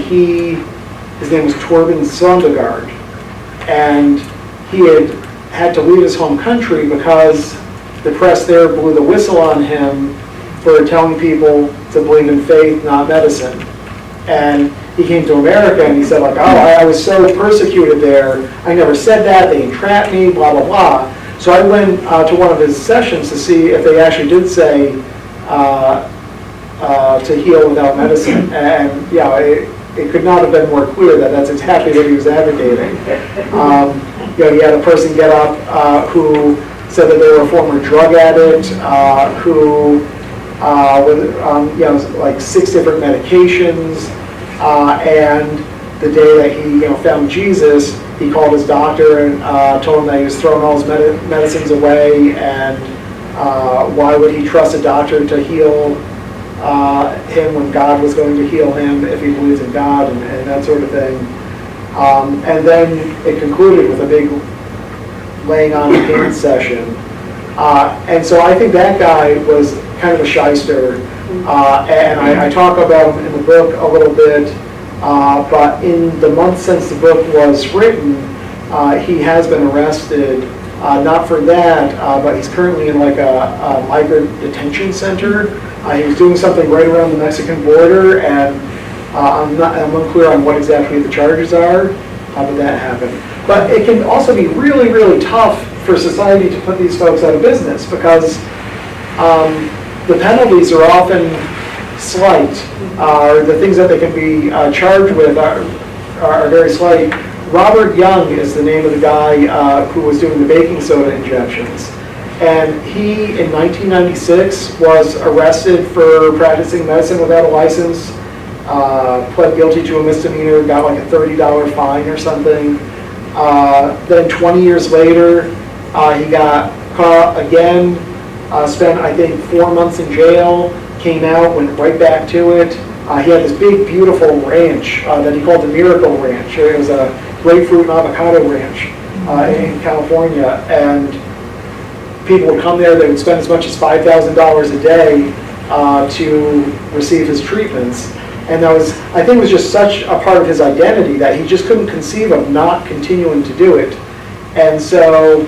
his name was Torben Søndergaard, and he had to leave his home country because the press there blew the whistle on him for telling people to believe in faith, not medicine. And he came to America and he said like, I was so persecuted there, I never said that, they entrapped me, blah, blah, blah. So I went to one of his sessions to see if they actually did say to heal without medicine. And it could not have been more clear that that's exactly what he was advocating. He had a person get up who said that they were a former drug addict, who with like 6 different medications, and the day that he found Jesus, he called his doctor and told him that he was throwing all his medicines away, and why would he trust a doctor to heal him when God was going to heal him if he believes in God, and that sort of thing. And then it concluded with a big laying on of hands session. And so I think that guy was kind of a shyster. And I talk about him in the book a little bit. But in the months since the book was written, he has been arrested. Not for that, but he's currently in like a migrant detention center. He was doing something right around the Mexican border, and I'm unclear on what exactly the charges are, but that happened. But it can also be really, really tough for society to put these folks out of business because the penalties are often slight. The things that they can be charged with are are very slight. Robert Young is the name of the guy who was doing the baking soda injections. And he, in 1996, was arrested for practicing medicine without a license, pled guilty to a misdemeanor, got like a $30 fine or something. Then 20 years later, he got caught again, spent, I think, 4 months in jail, came out, went right back to it. He had this big, beautiful ranch that he called the Miracle Ranch. It was a grapefruit and avocado ranch in California. And people would come there, they would spend as much as $5,000 a day to receive his treatments. And that was, I think it was just such a part of his identity that he just couldn't conceive of not continuing to do it. And so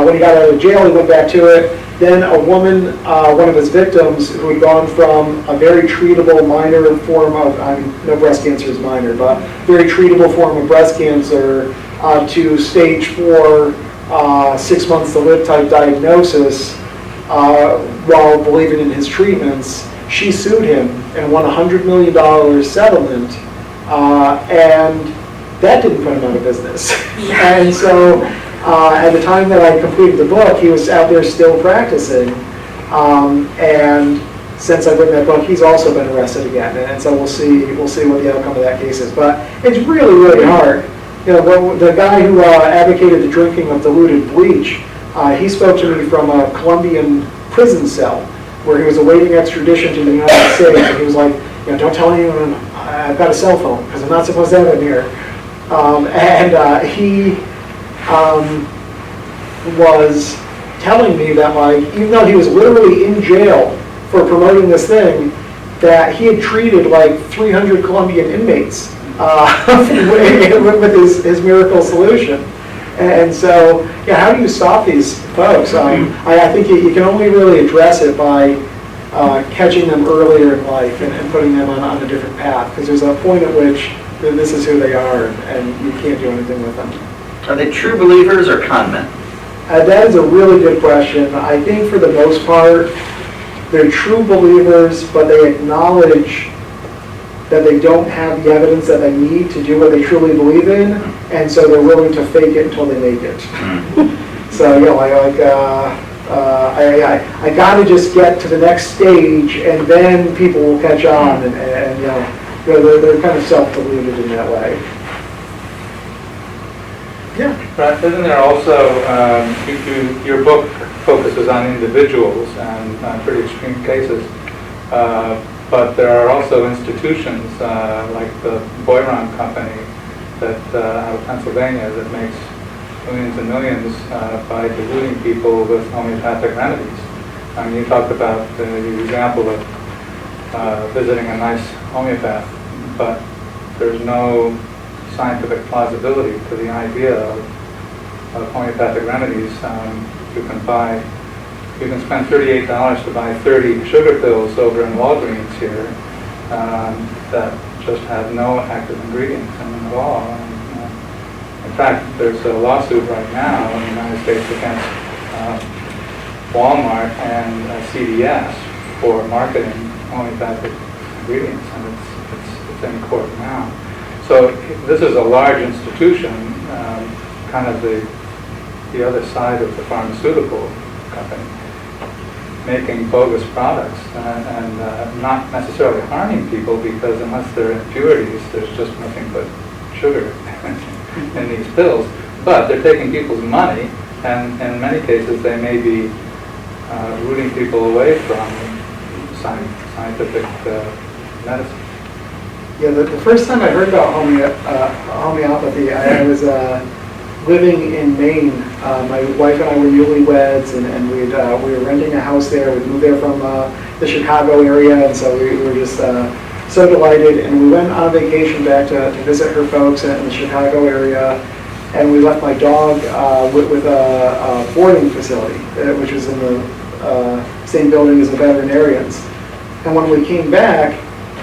when he got out of jail, he went back to it. Then a woman, one of his victims, who had gone from a very treatable minor form of, no breast cancer is minor, but very treatable form of breast cancer to stage 4, 6 months to live type diagnosis, while believing in his treatments, she sued him and won a $100 million settlement, and that didn't put him out of business. And so at the time that I completed the book, he was out there still practicing, and since I've written that book, he's also been arrested again, and so we'll see what the outcome of that case is. But it's really, really hard. You know, the guy who advocated the drinking of diluted bleach, he spoke to me from a Colombian prison cell where he was awaiting extradition to the United States, and he was like, you know, don't tell anyone I've got a cell phone, because I'm not supposed to have it here. He was telling me that, like, even though he was literally in jail for promoting this thing, that he had treated like 300 Colombian inmates with his miracle solution. And so, yeah, how do you stop these folks? I think you can only really address it by catching them earlier in life and putting them on a different path, because there's a point at which this is who they are, and you can't do anything with them. Are they true believers or con men? That is a really good question. I think for the most part, they're true believers, but they acknowledge that they don't have the evidence that they need to do what they truly believe in, and so they're willing to fake it until they make it. So, you know, I got to just get to the next stage, and then people will catch on, and you know, they're kind of self-deluded in that way. Yeah. Right. Isn't there also, your book focuses on individuals and pretty extreme cases, but there are also institutions like the Boiron Company that out of Pennsylvania that makes millions and millions by deluding people with homeopathic remedies. I mean, you talked about the example of visiting a nice homeopath, but there's no scientific plausibility to the idea of homeopathic remedies. You can spend $38 to buy 30 sugar pills over in Walgreens here that just have no active ingredients in them at all. And, in fact, there's a lawsuit right now in the United States against Walmart and CVS for marketing homeopathic ingredients, and it's in court now. So this is a large institution, kind of the other side of the pharmaceutical company, making bogus products and not necessarily harming people, because unless there are impurities, there's just nothing but sugar in these pills. But they're taking people's money, and in many cases they may be rooting people away from scientific medicine. Yeah, the first time I heard about homeopathy, I was living in Maine. My wife and I were newlyweds, and we were renting a house there. We moved there from the Chicago area, and so we were just so delighted. And we went on vacation back to visit her folks in the Chicago area, and we left my dog with a boarding facility, which was in the same building as the veterinarians. And when we came back,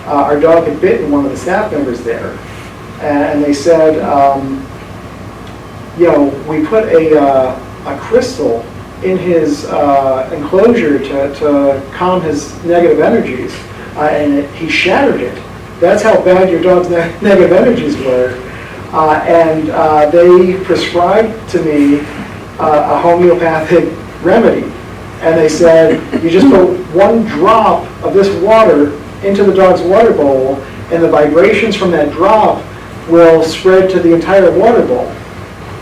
our dog had bitten one of the staff members there, and they said, you know, we put a crystal in his enclosure to calm his negative energies, and he shattered it. that's how bad your dog's negative energies were. And they prescribed to me a homeopathic remedy. And they said, you just put 1 drop of this water into the dog's water bowl, and the vibrations from that drop will spread to the entire water bowl.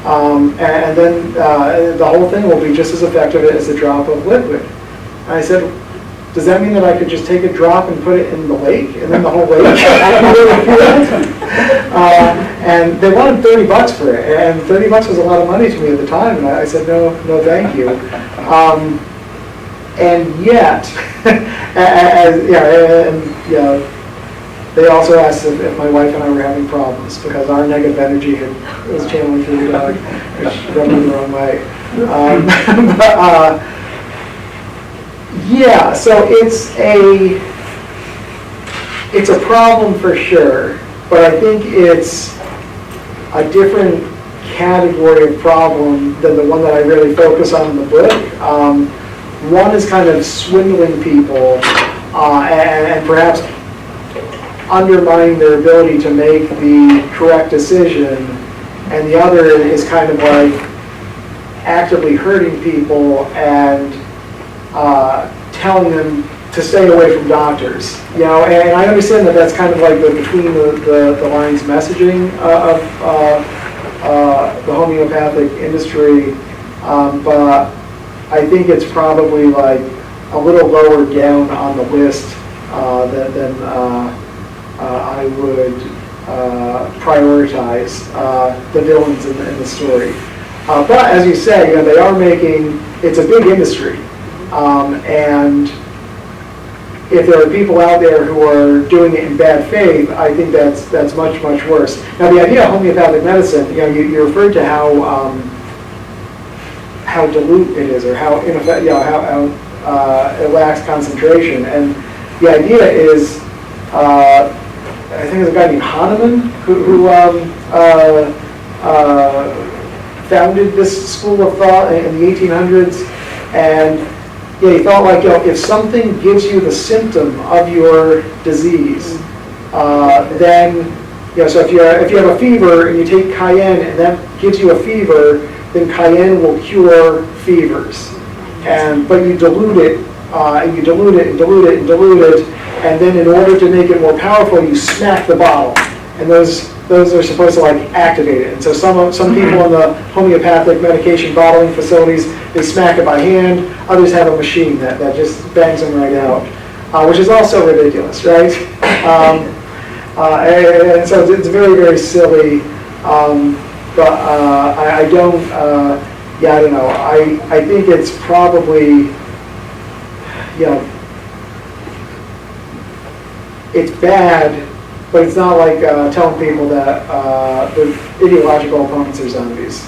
And then the whole thing will be just as effective as a drop of liquid. And I said, does that mean that I could just take a drop and put it in the lake, and then the whole lake? And they wanted $30 for it, and $30 was a lot of money to me at the time, and I said, no, thank you. And yet, they also asked if my wife and I were having problems, because our negative energy was channeling through the dog, which rubbed me the wrong way. Yeah, so it's a problem for sure, but I think it's a different category of problem than the one that I really focus on in the book. One is kind of swindling people and perhaps undermining their ability to make the correct decision, and the other is kind of like actively hurting people and telling them to stay away from doctors. And I understand that that's kind of like the between the lines messaging of the homeopathic industry, but I think it's probably like a little lower down on the list than I would prioritize the villains in the story. But as you say, they are making, it's a big industry. And if there are people out there who are doing it in bad faith, I think that's much, much worse. Now, the idea of homeopathic medicine, you referred to how dilute it is, or how ineffective, it lacks concentration. And the idea is, I think there's a guy named Hahnemann who founded this school of thought in the 1800s, and he thought like, if something gives you the symptom of your disease, then, so if you have a fever and you take cayenne and that gives you a fever, then cayenne will cure fevers. But you dilute it, and you dilute it, and dilute it, and dilute it, and then in order to make it more powerful, you smack the bottle. And those are supposed to like activate it. And so some people in the homeopathic medication bottling facilities, they smack it by hand. Others have a machine that just bangs them right out, which is also ridiculous, right? And so it's very, very silly. But I don't, I don't know. I think it's probably, it's bad, but it's not like telling people that the ideological opponents are zombies.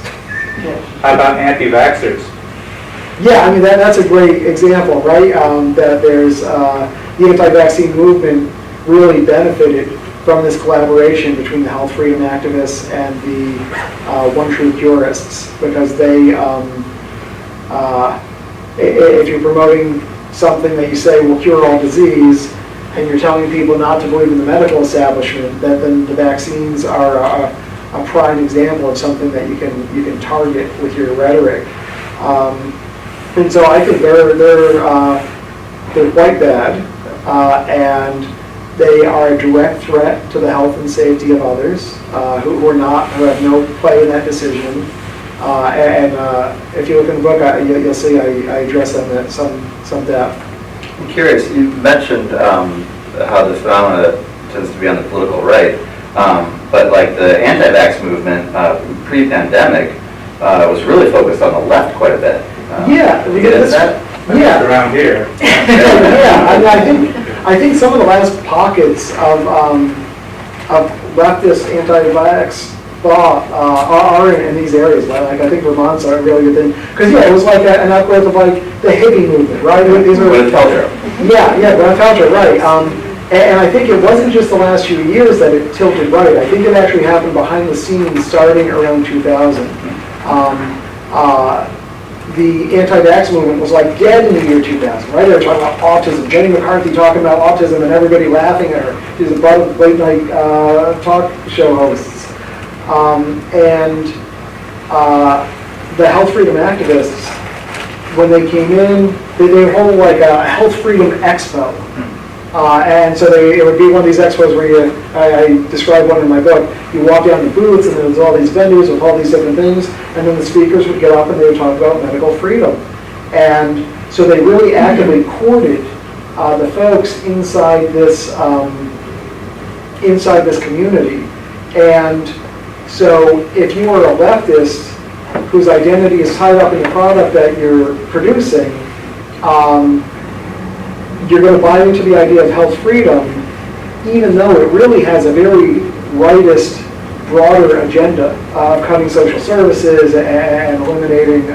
How about anti-vaxxers? Yeah, I mean, that's a great example, right? That there's the anti-vaccine movement really benefited from this collaboration between the health freedom activists and the One True Curists, because they, if you're promoting something that you say will cure all disease, and you're telling people not to believe in the medical establishment, then the vaccines are a prime example of something that you can target with your rhetoric. And so I think they're quite bad, and they are a direct threat to the health and safety of others who have no play in that decision. And if you look in the book, you'll see I address them at some depth. I'm curious, you mentioned how the phenomena tends to be on the political right, but like the anti-vax movement pre-pandemic was really focused on the left quite a bit. Yeah, Did you get into that? Yeah. Around here. Yeah, I think some of the last pockets of leftist anti-vax thought are in these areas. Like I think Vermont's a really good thing, because it was like an outgrowth of like the hippie movement, right? Gwyneth Paltrow. Yeah, Gwyneth Paltrow, right. And I think it wasn't just the last few years that it tilted right. I think it actually happened behind the scenes starting around 2000. the anti-vax movement was like dead in the year 2000, right? They were talking about autism, Jenny McCarthy talking about autism and everybody laughing at her. She's a bunch of late night talk show hosts. The health freedom activists, when they came in, they hold like a health freedom expo. And so it would be one of these expos where I described one in my book. You walk down the booths and there's all these vendors with all these different things, and then the speakers would get up and they would talk about medical freedom. And so they really actively courted the folks inside this community. And so if you are a leftist whose identity is tied up in the product that you're producing, you're going to buy into the idea of health freedom, even though it really has a very rightist, broader agenda of cutting social services and eliminating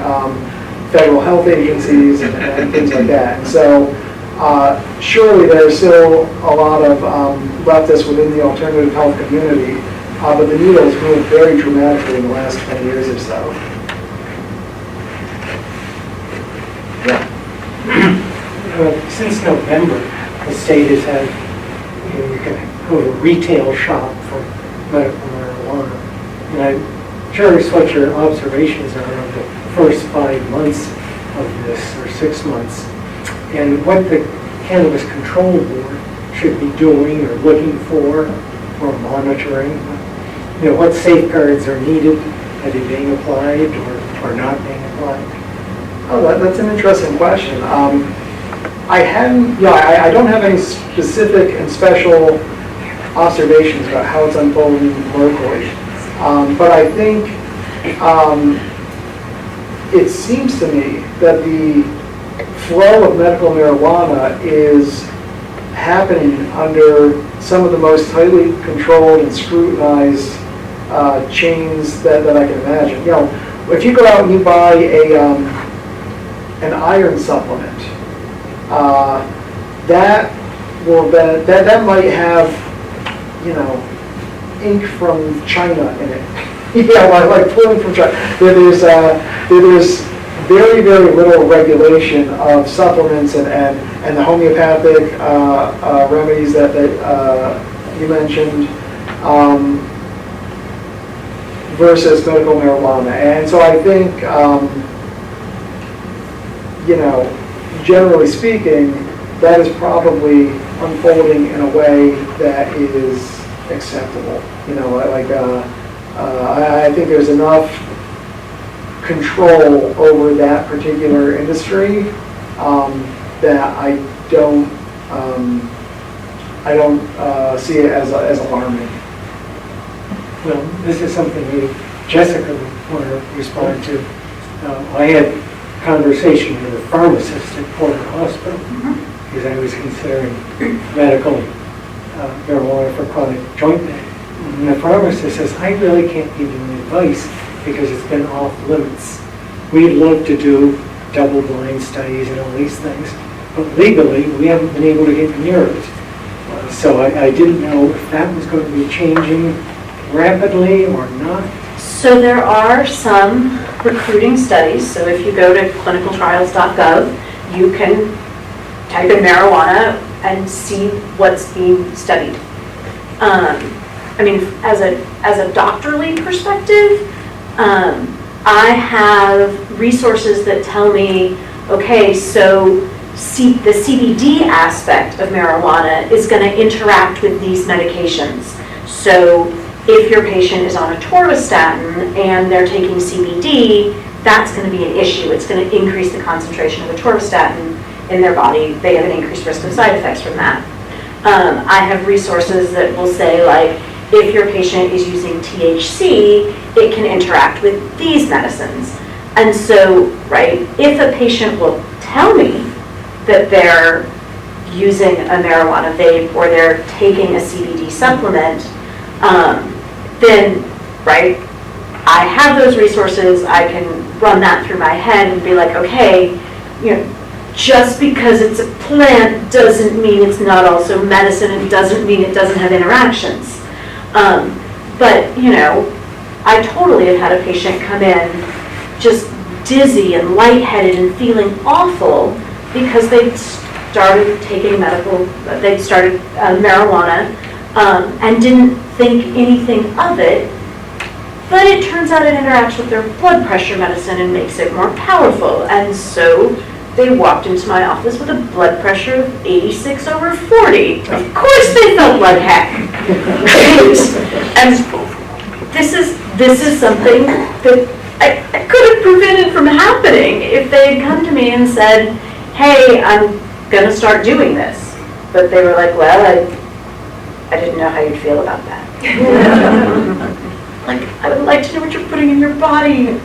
federal health agencies and things like that. And so surely there's still a lot of leftists within the alternative health community, but the needle has moved very dramatically in the last 10 years or so. Since November, the state has had, you can go to a retail shop for medical marijuana. And I'm curious what your observations are of the first 5 months of this, or 6 months, and what the Cannabis Control Board should be doing or looking for or monitoring. You know, what safeguards are needed? Are they being applied or not being applied? Oh, that's an interesting question. I don't have any specific and special observations about how it's unfolding locally. But I think it seems to me that the flow of medical marijuana is happening under some of the most tightly controlled and scrutinized chains that I can imagine. You know, if you go out and you buy an iron supplement, that might have, you know, ink from China in it. like pulling from China. There's very, very little regulation of supplements and the homeopathic remedies that you mentioned versus medical marijuana. And so I think, you know, generally speaking, that is probably unfolding in a way that is acceptable. You know, I think there's enough control over that particular industry that I don't see it as alarming. Well, this is something maybe Jessica would want to respond to. I had conversation with a pharmacist at Porter Hospital because I was considering medical marijuana for chronic joint pain. And the pharmacist says, I really can't give you any advice because it's been off limits. We'd love to do double-blind studies and all these things, but legally we haven't been able to get near it. So I didn't know if that was going to be changing rapidly or not. So there are some recruiting studies. So if you go to clinicaltrials.gov, you can type in marijuana and see what's being studied. I mean, as a doctorly perspective, I have resources that tell me, okay, so the CBD aspect of marijuana is going to interact with these medications. So if your patient is on a atorvastatin and they're taking CBD, that's going to be an issue. It's going to increase the concentration of atorvastatin in their body. They have an increased risk of side effects from that. I have resources that will say, like, if your patient is using THC, it can interact with these medicines. And so, right, if a patient will tell me that they're using a marijuana vape or they're taking a CBD supplement, then, right, I have those resources. I can run that through my head and be like, okay, you know, just because it's a plant doesn't mean it's not also medicine. It doesn't mean it doesn't have interactions. But, you know, I totally have had a patient come in just dizzy and lightheaded and feeling awful because they'd started taking they'd started marijuana and didn't think anything of it. But it turns out it interacts with their blood pressure medicine and makes it more powerful. And so they walked into my office with a blood pressure of 86/40. Of course they felt like heck. And this is something that I could have prevented from happening if they had come to me and said, hey, I'm going to start doing this. But they were like, well, I didn't know how you'd feel about that. Like, I would like to know what you're putting in your body.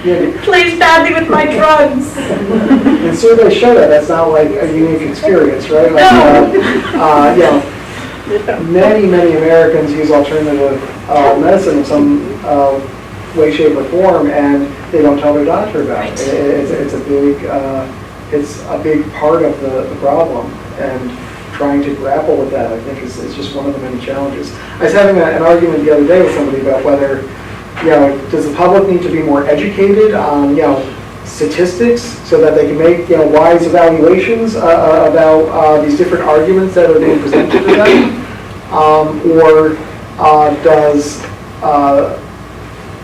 It plays badly with my drugs. And surveys show that that's not like a unique experience, right? Like, many Americans use alternative medicine in some way, shape, or form, and they don't tell their doctor about it. It's a big part of the problem, and trying to grapple with that, I think, is just one of the many challenges. I was having an argument the other day with somebody about whether, does the public need to be more educated on, statistics so that they can make, wise evaluations about these different arguments that are being presented to them, or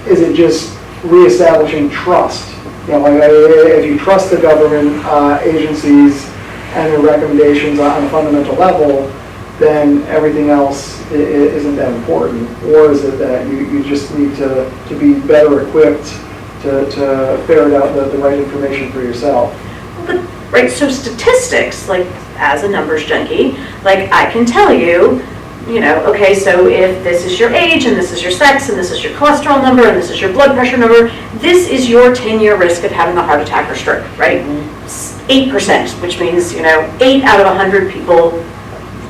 is it just reestablishing trust? If you trust the government agencies and their recommendations on a fundamental level, then everything else isn't that important? Or is it that you just need to be better equipped to ferret out the right information for yourself? But, right, so statistics, like, as a numbers junkie, like, I can tell you, okay, so if this is your age, and this is your sex, and this is your cholesterol number, and this is your blood pressure number, this is your 10-year risk of having a heart attack or stroke, right? 8%, which means, 8 out of 100 people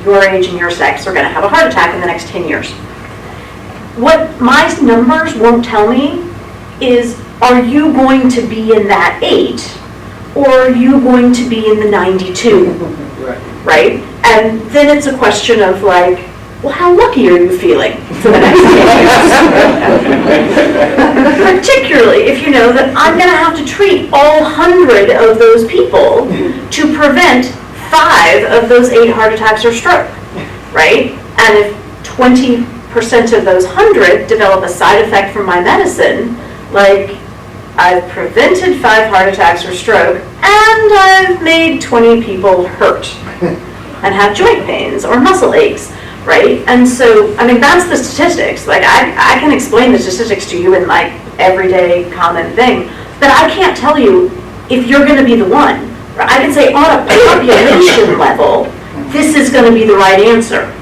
your age and your sex are going to have a heart attack in the next 10 years. What my numbers won't tell me is, are you going to be in that 8, or are you going to be in the 92, right? And then it's a question of like, well, how lucky are you feeling for the next 10 years? Particularly if you know that I'm going to have to treat all 100 of those people to prevent 5 of those 8 heart attacks or stroke, right? And if 20% of those 100 develop a side effect from my medicine, like I've prevented 5 heart attacks or stroke, and I've made 20 people hurt and have joint pains or muscle aches, right? And so, I mean, that's the statistics. Like, I can explain the statistics to you in like everyday common thing, but I can't tell you if you're going to be the one. I can say on a population level, this is going to be the right answer.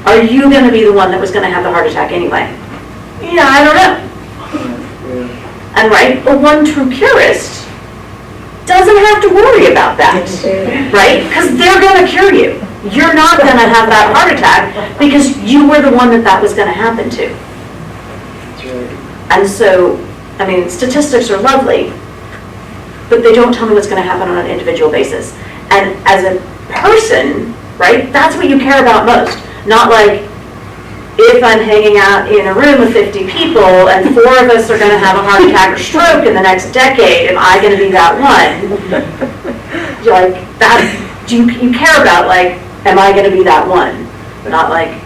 Are you going to be the one that was going to have the heart attack anyway? Yeah, I don't know. And right, but one true purist doesn't have to worry about that, right? Because they're going to cure you. You're not going to have that heart attack because you were the one that was going to happen to. And so, I mean, statistics are lovely, but they don't tell me what's going to happen on an individual basis. And as a person, right, that's what you care about most. Not like, if I'm hanging out in a room with 50 people and 4 of us are going to have a heart attack or stroke in the next decade, am I going to be that one? You're like, that, you care about, like, am I going to be that one? Not like,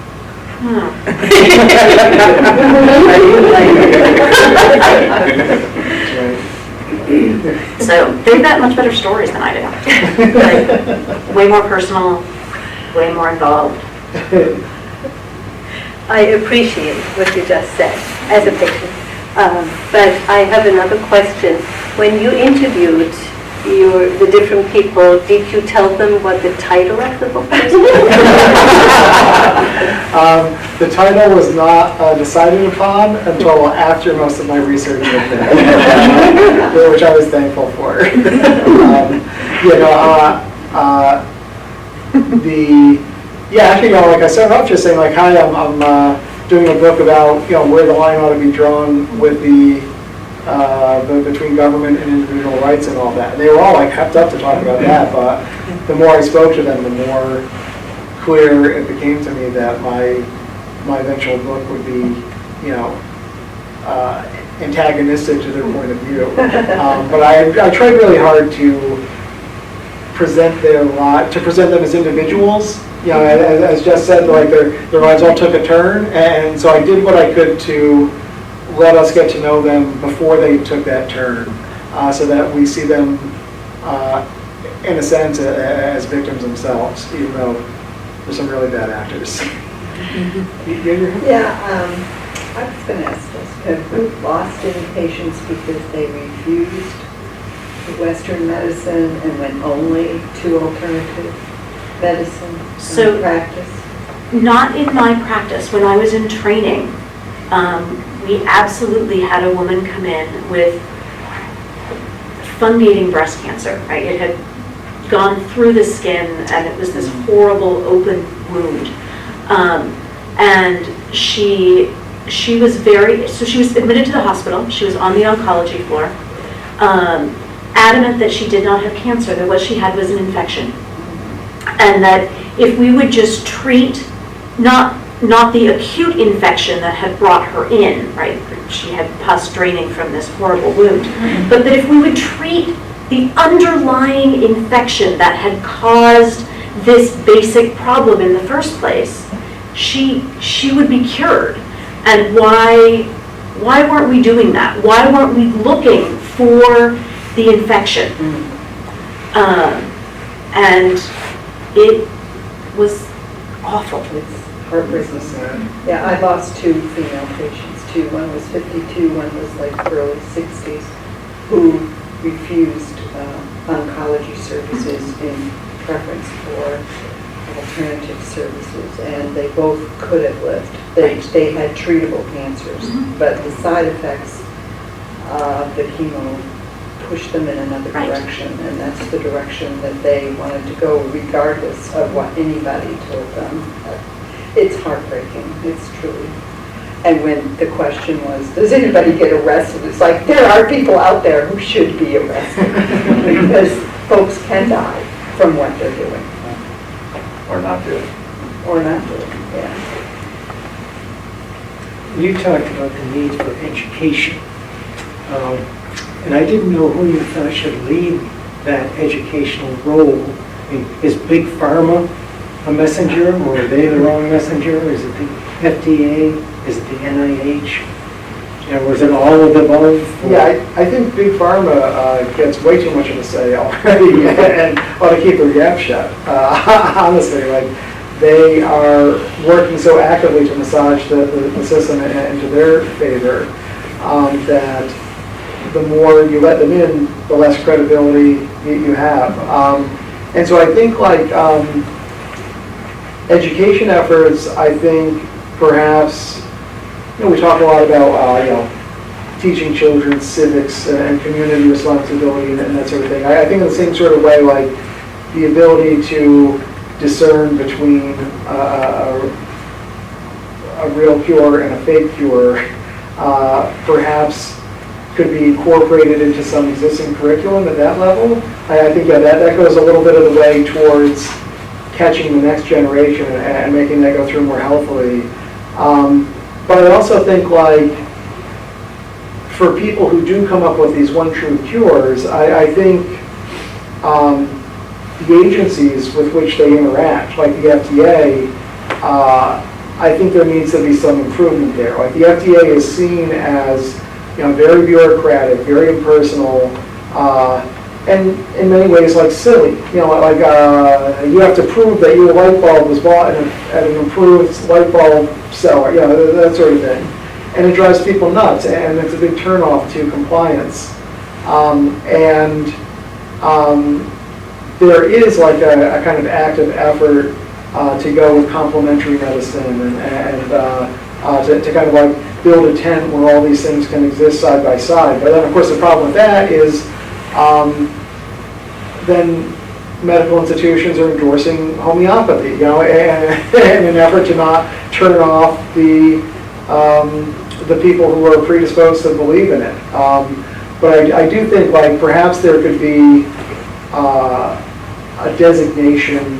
So they've got much better stories than I do. Like, way more personal, way more involved. I appreciate what you just said as a patient, but I have another question. When you interviewed the different people, did you tell them what the title of the book was? The title was not decided upon until after most of my research had been, which I was thankful for. I think, like I started off just saying, like, hi, I'm doing a book about, where the line ought to be drawn with the between government and individual rights and all that. And they were all like pepped up to talk about that, but the more I spoke to them, the more clear it became to me that my eventual book would be, antagonistic to their point of view. But I tried really hard to present them as individuals. You know, as Jess said, like their lives all took a turn, and so I did what I could to let us get to know them before they took that turn, so that we see them, in a sense, as victims themselves, even though there's some really bad actors. Yeah, I was going to ask this. Have you lost any patients because they refused Western medicine and went only to alternative medicine in practice? Not in my practice. When I was in training, we absolutely had a woman come in with fungating breast cancer, right? It had gone through the skin and it was this horrible open wound. And she was she was admitted to the hospital. She was on the oncology floor, adamant that she did not have cancer, that what she had was an infection. And that if we would just treat, not the acute infection that had brought her in, right? She had pus draining from this horrible wound, but that if we would treat the underlying infection that had caused this basic problem in the first place, she would be cured. And why weren't we doing that? Why weren't we looking for the infection? And it was awful. It's heartbreaking. Yeah, I lost 2 female patients too. One was 52, one was like early 60s, who refused oncology services in preference for alternative services, and they both could have lived. They had treatable cancers, but the side effects of the chemo pushed them in another direction, and that's the direction that they wanted to go, regardless of what anybody told them. It's heartbreaking. It's truly. And when the question was, does anybody get arrested? It's like, there are people out there who should be arrested because folks can die from what they're doing. Or not doing. Or not doing, yeah. You talked about the need for education. And I didn't know who you thought should lead that educational role. I mean, is Big Pharma a messenger, or are they the wrong messenger? Is it the FDA? Is it the NIH? And was it all of the above? Yeah, I think Big Pharma gets way too much of a say already and ought to keep their gap shut. Honestly, like, they are working so actively to massage the system into their favor that the more you let them in, the less credibility you have. And so I think, like, education efforts, I think perhaps, we talk a lot about, teaching children civics and community responsibility and that sort of thing. I think in the same sort of way, like, the ability to discern between a real cure and a fake cure perhaps could be incorporated into some existing curriculum at that level. I think, that goes a little bit of the way towards catching the next generation and making that go through more healthily. But I also think, like, for people who do come up with these one true cures, I think the agencies with which they interact, like the FDA, I think there needs to be some improvement there. Like, the FDA is seen as, very bureaucratic, very impersonal, and in many ways, like, silly. You have to prove that your light bulb was bought at an improved light bulb seller, that sort of thing. And it drives people nuts, and it's a big turnoff to compliance. There is, like, a kind of active effort to go with complementary medicine and to kind of, like, build a tent where all these things can exist side by side. But then, of course, the problem with that is then medical institutions are endorsing homeopathy, in an effort to not turn off the people who are predisposed to believe in it. But I do think, like, perhaps there could be a designation.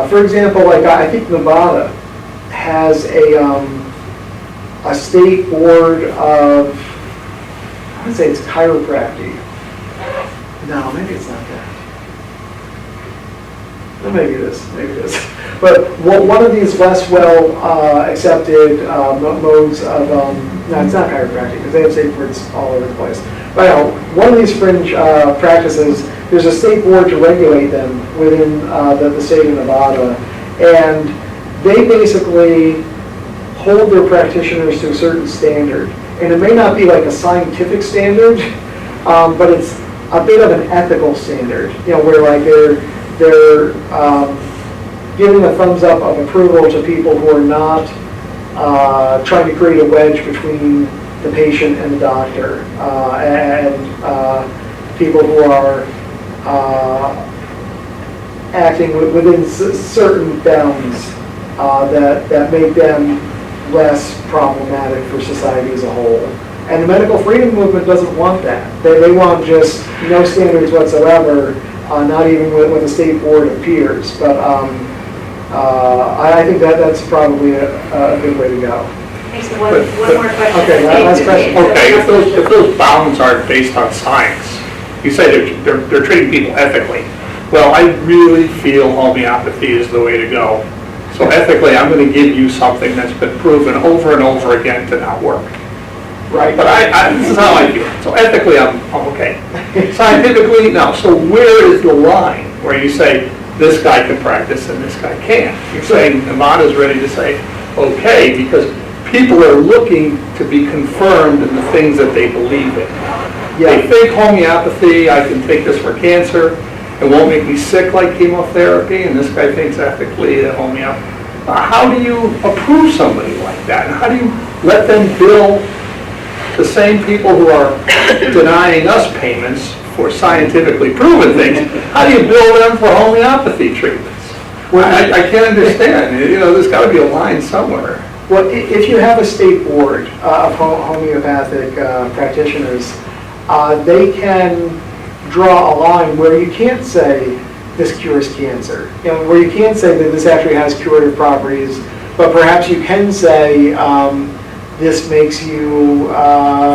For example, like, I think Nevada has a state board of I would say it's chiropractic. No, maybe it's not that. Well, maybe it is, maybe it is. But one of these less well accepted modes of, no, it's not chiropractic, because they have safe words all over the place. But one of these fringe practices, there's a state board to regulate them within the state of Nevada. And they basically hold their practitioners to a certain standard. And it may not be like a scientific standard, but it's a bit of an ethical standard, where like they're giving a thumbs up of approval to people who are not trying to create a wedge between the patient and the doctor, and people who are acting within certain bounds that make them less problematic for society as a whole. And the medical freedom movement doesn't want that. They want just no standards whatsoever, not even with a state board of peers. But I think that's probably a good way to go. Thanks. One more question. Okay, last question. Okay, if those bounds aren't based on science, you say they're treating people ethically. Well, I really feel homeopathy is the way to go. So ethically, I'm going to give you something that's been proven over and over again to not work. Right. But this is how I feel. So ethically, I'm okay. Scientifically, no. So where is the line where you say this guy can practice and this guy can't? You're saying Nevada's ready to say, okay, because people are looking to be confirmed in the things that they believe in. Yeah. They think homeopathy, I can take this for cancer, it won't make me sick like chemotherapy, and this guy thinks ethically that homeopathy. How do you approve somebody like that? And how do you let them bill the same people who are denying us payments for scientifically proven things? How do you bill them for homeopathy treatments? I can't understand. There's got to be a line somewhere. Well, if you have a state board of homeopathic practitioners, they can draw a line where you can't say this cures cancer, where you can't say that this actually has curative properties, but perhaps you can say this makes you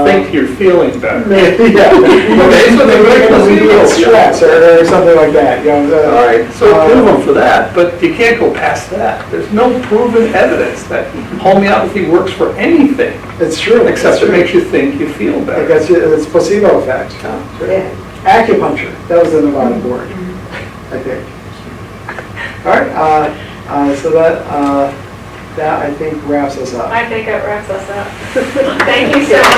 think you're feeling better. Yeah. Okay, so they make alleviate stress or something like that. All right, so prove them for that, but you can't go past that. There's no proven evidence that homeopathy works for anything. It's true. Except it makes you think you feel better. It's placebo effect. Yeah. Acupuncture. That was the Nevada board, I think. All right. So that I think wraps us up. I think it wraps us up. Thank you so much.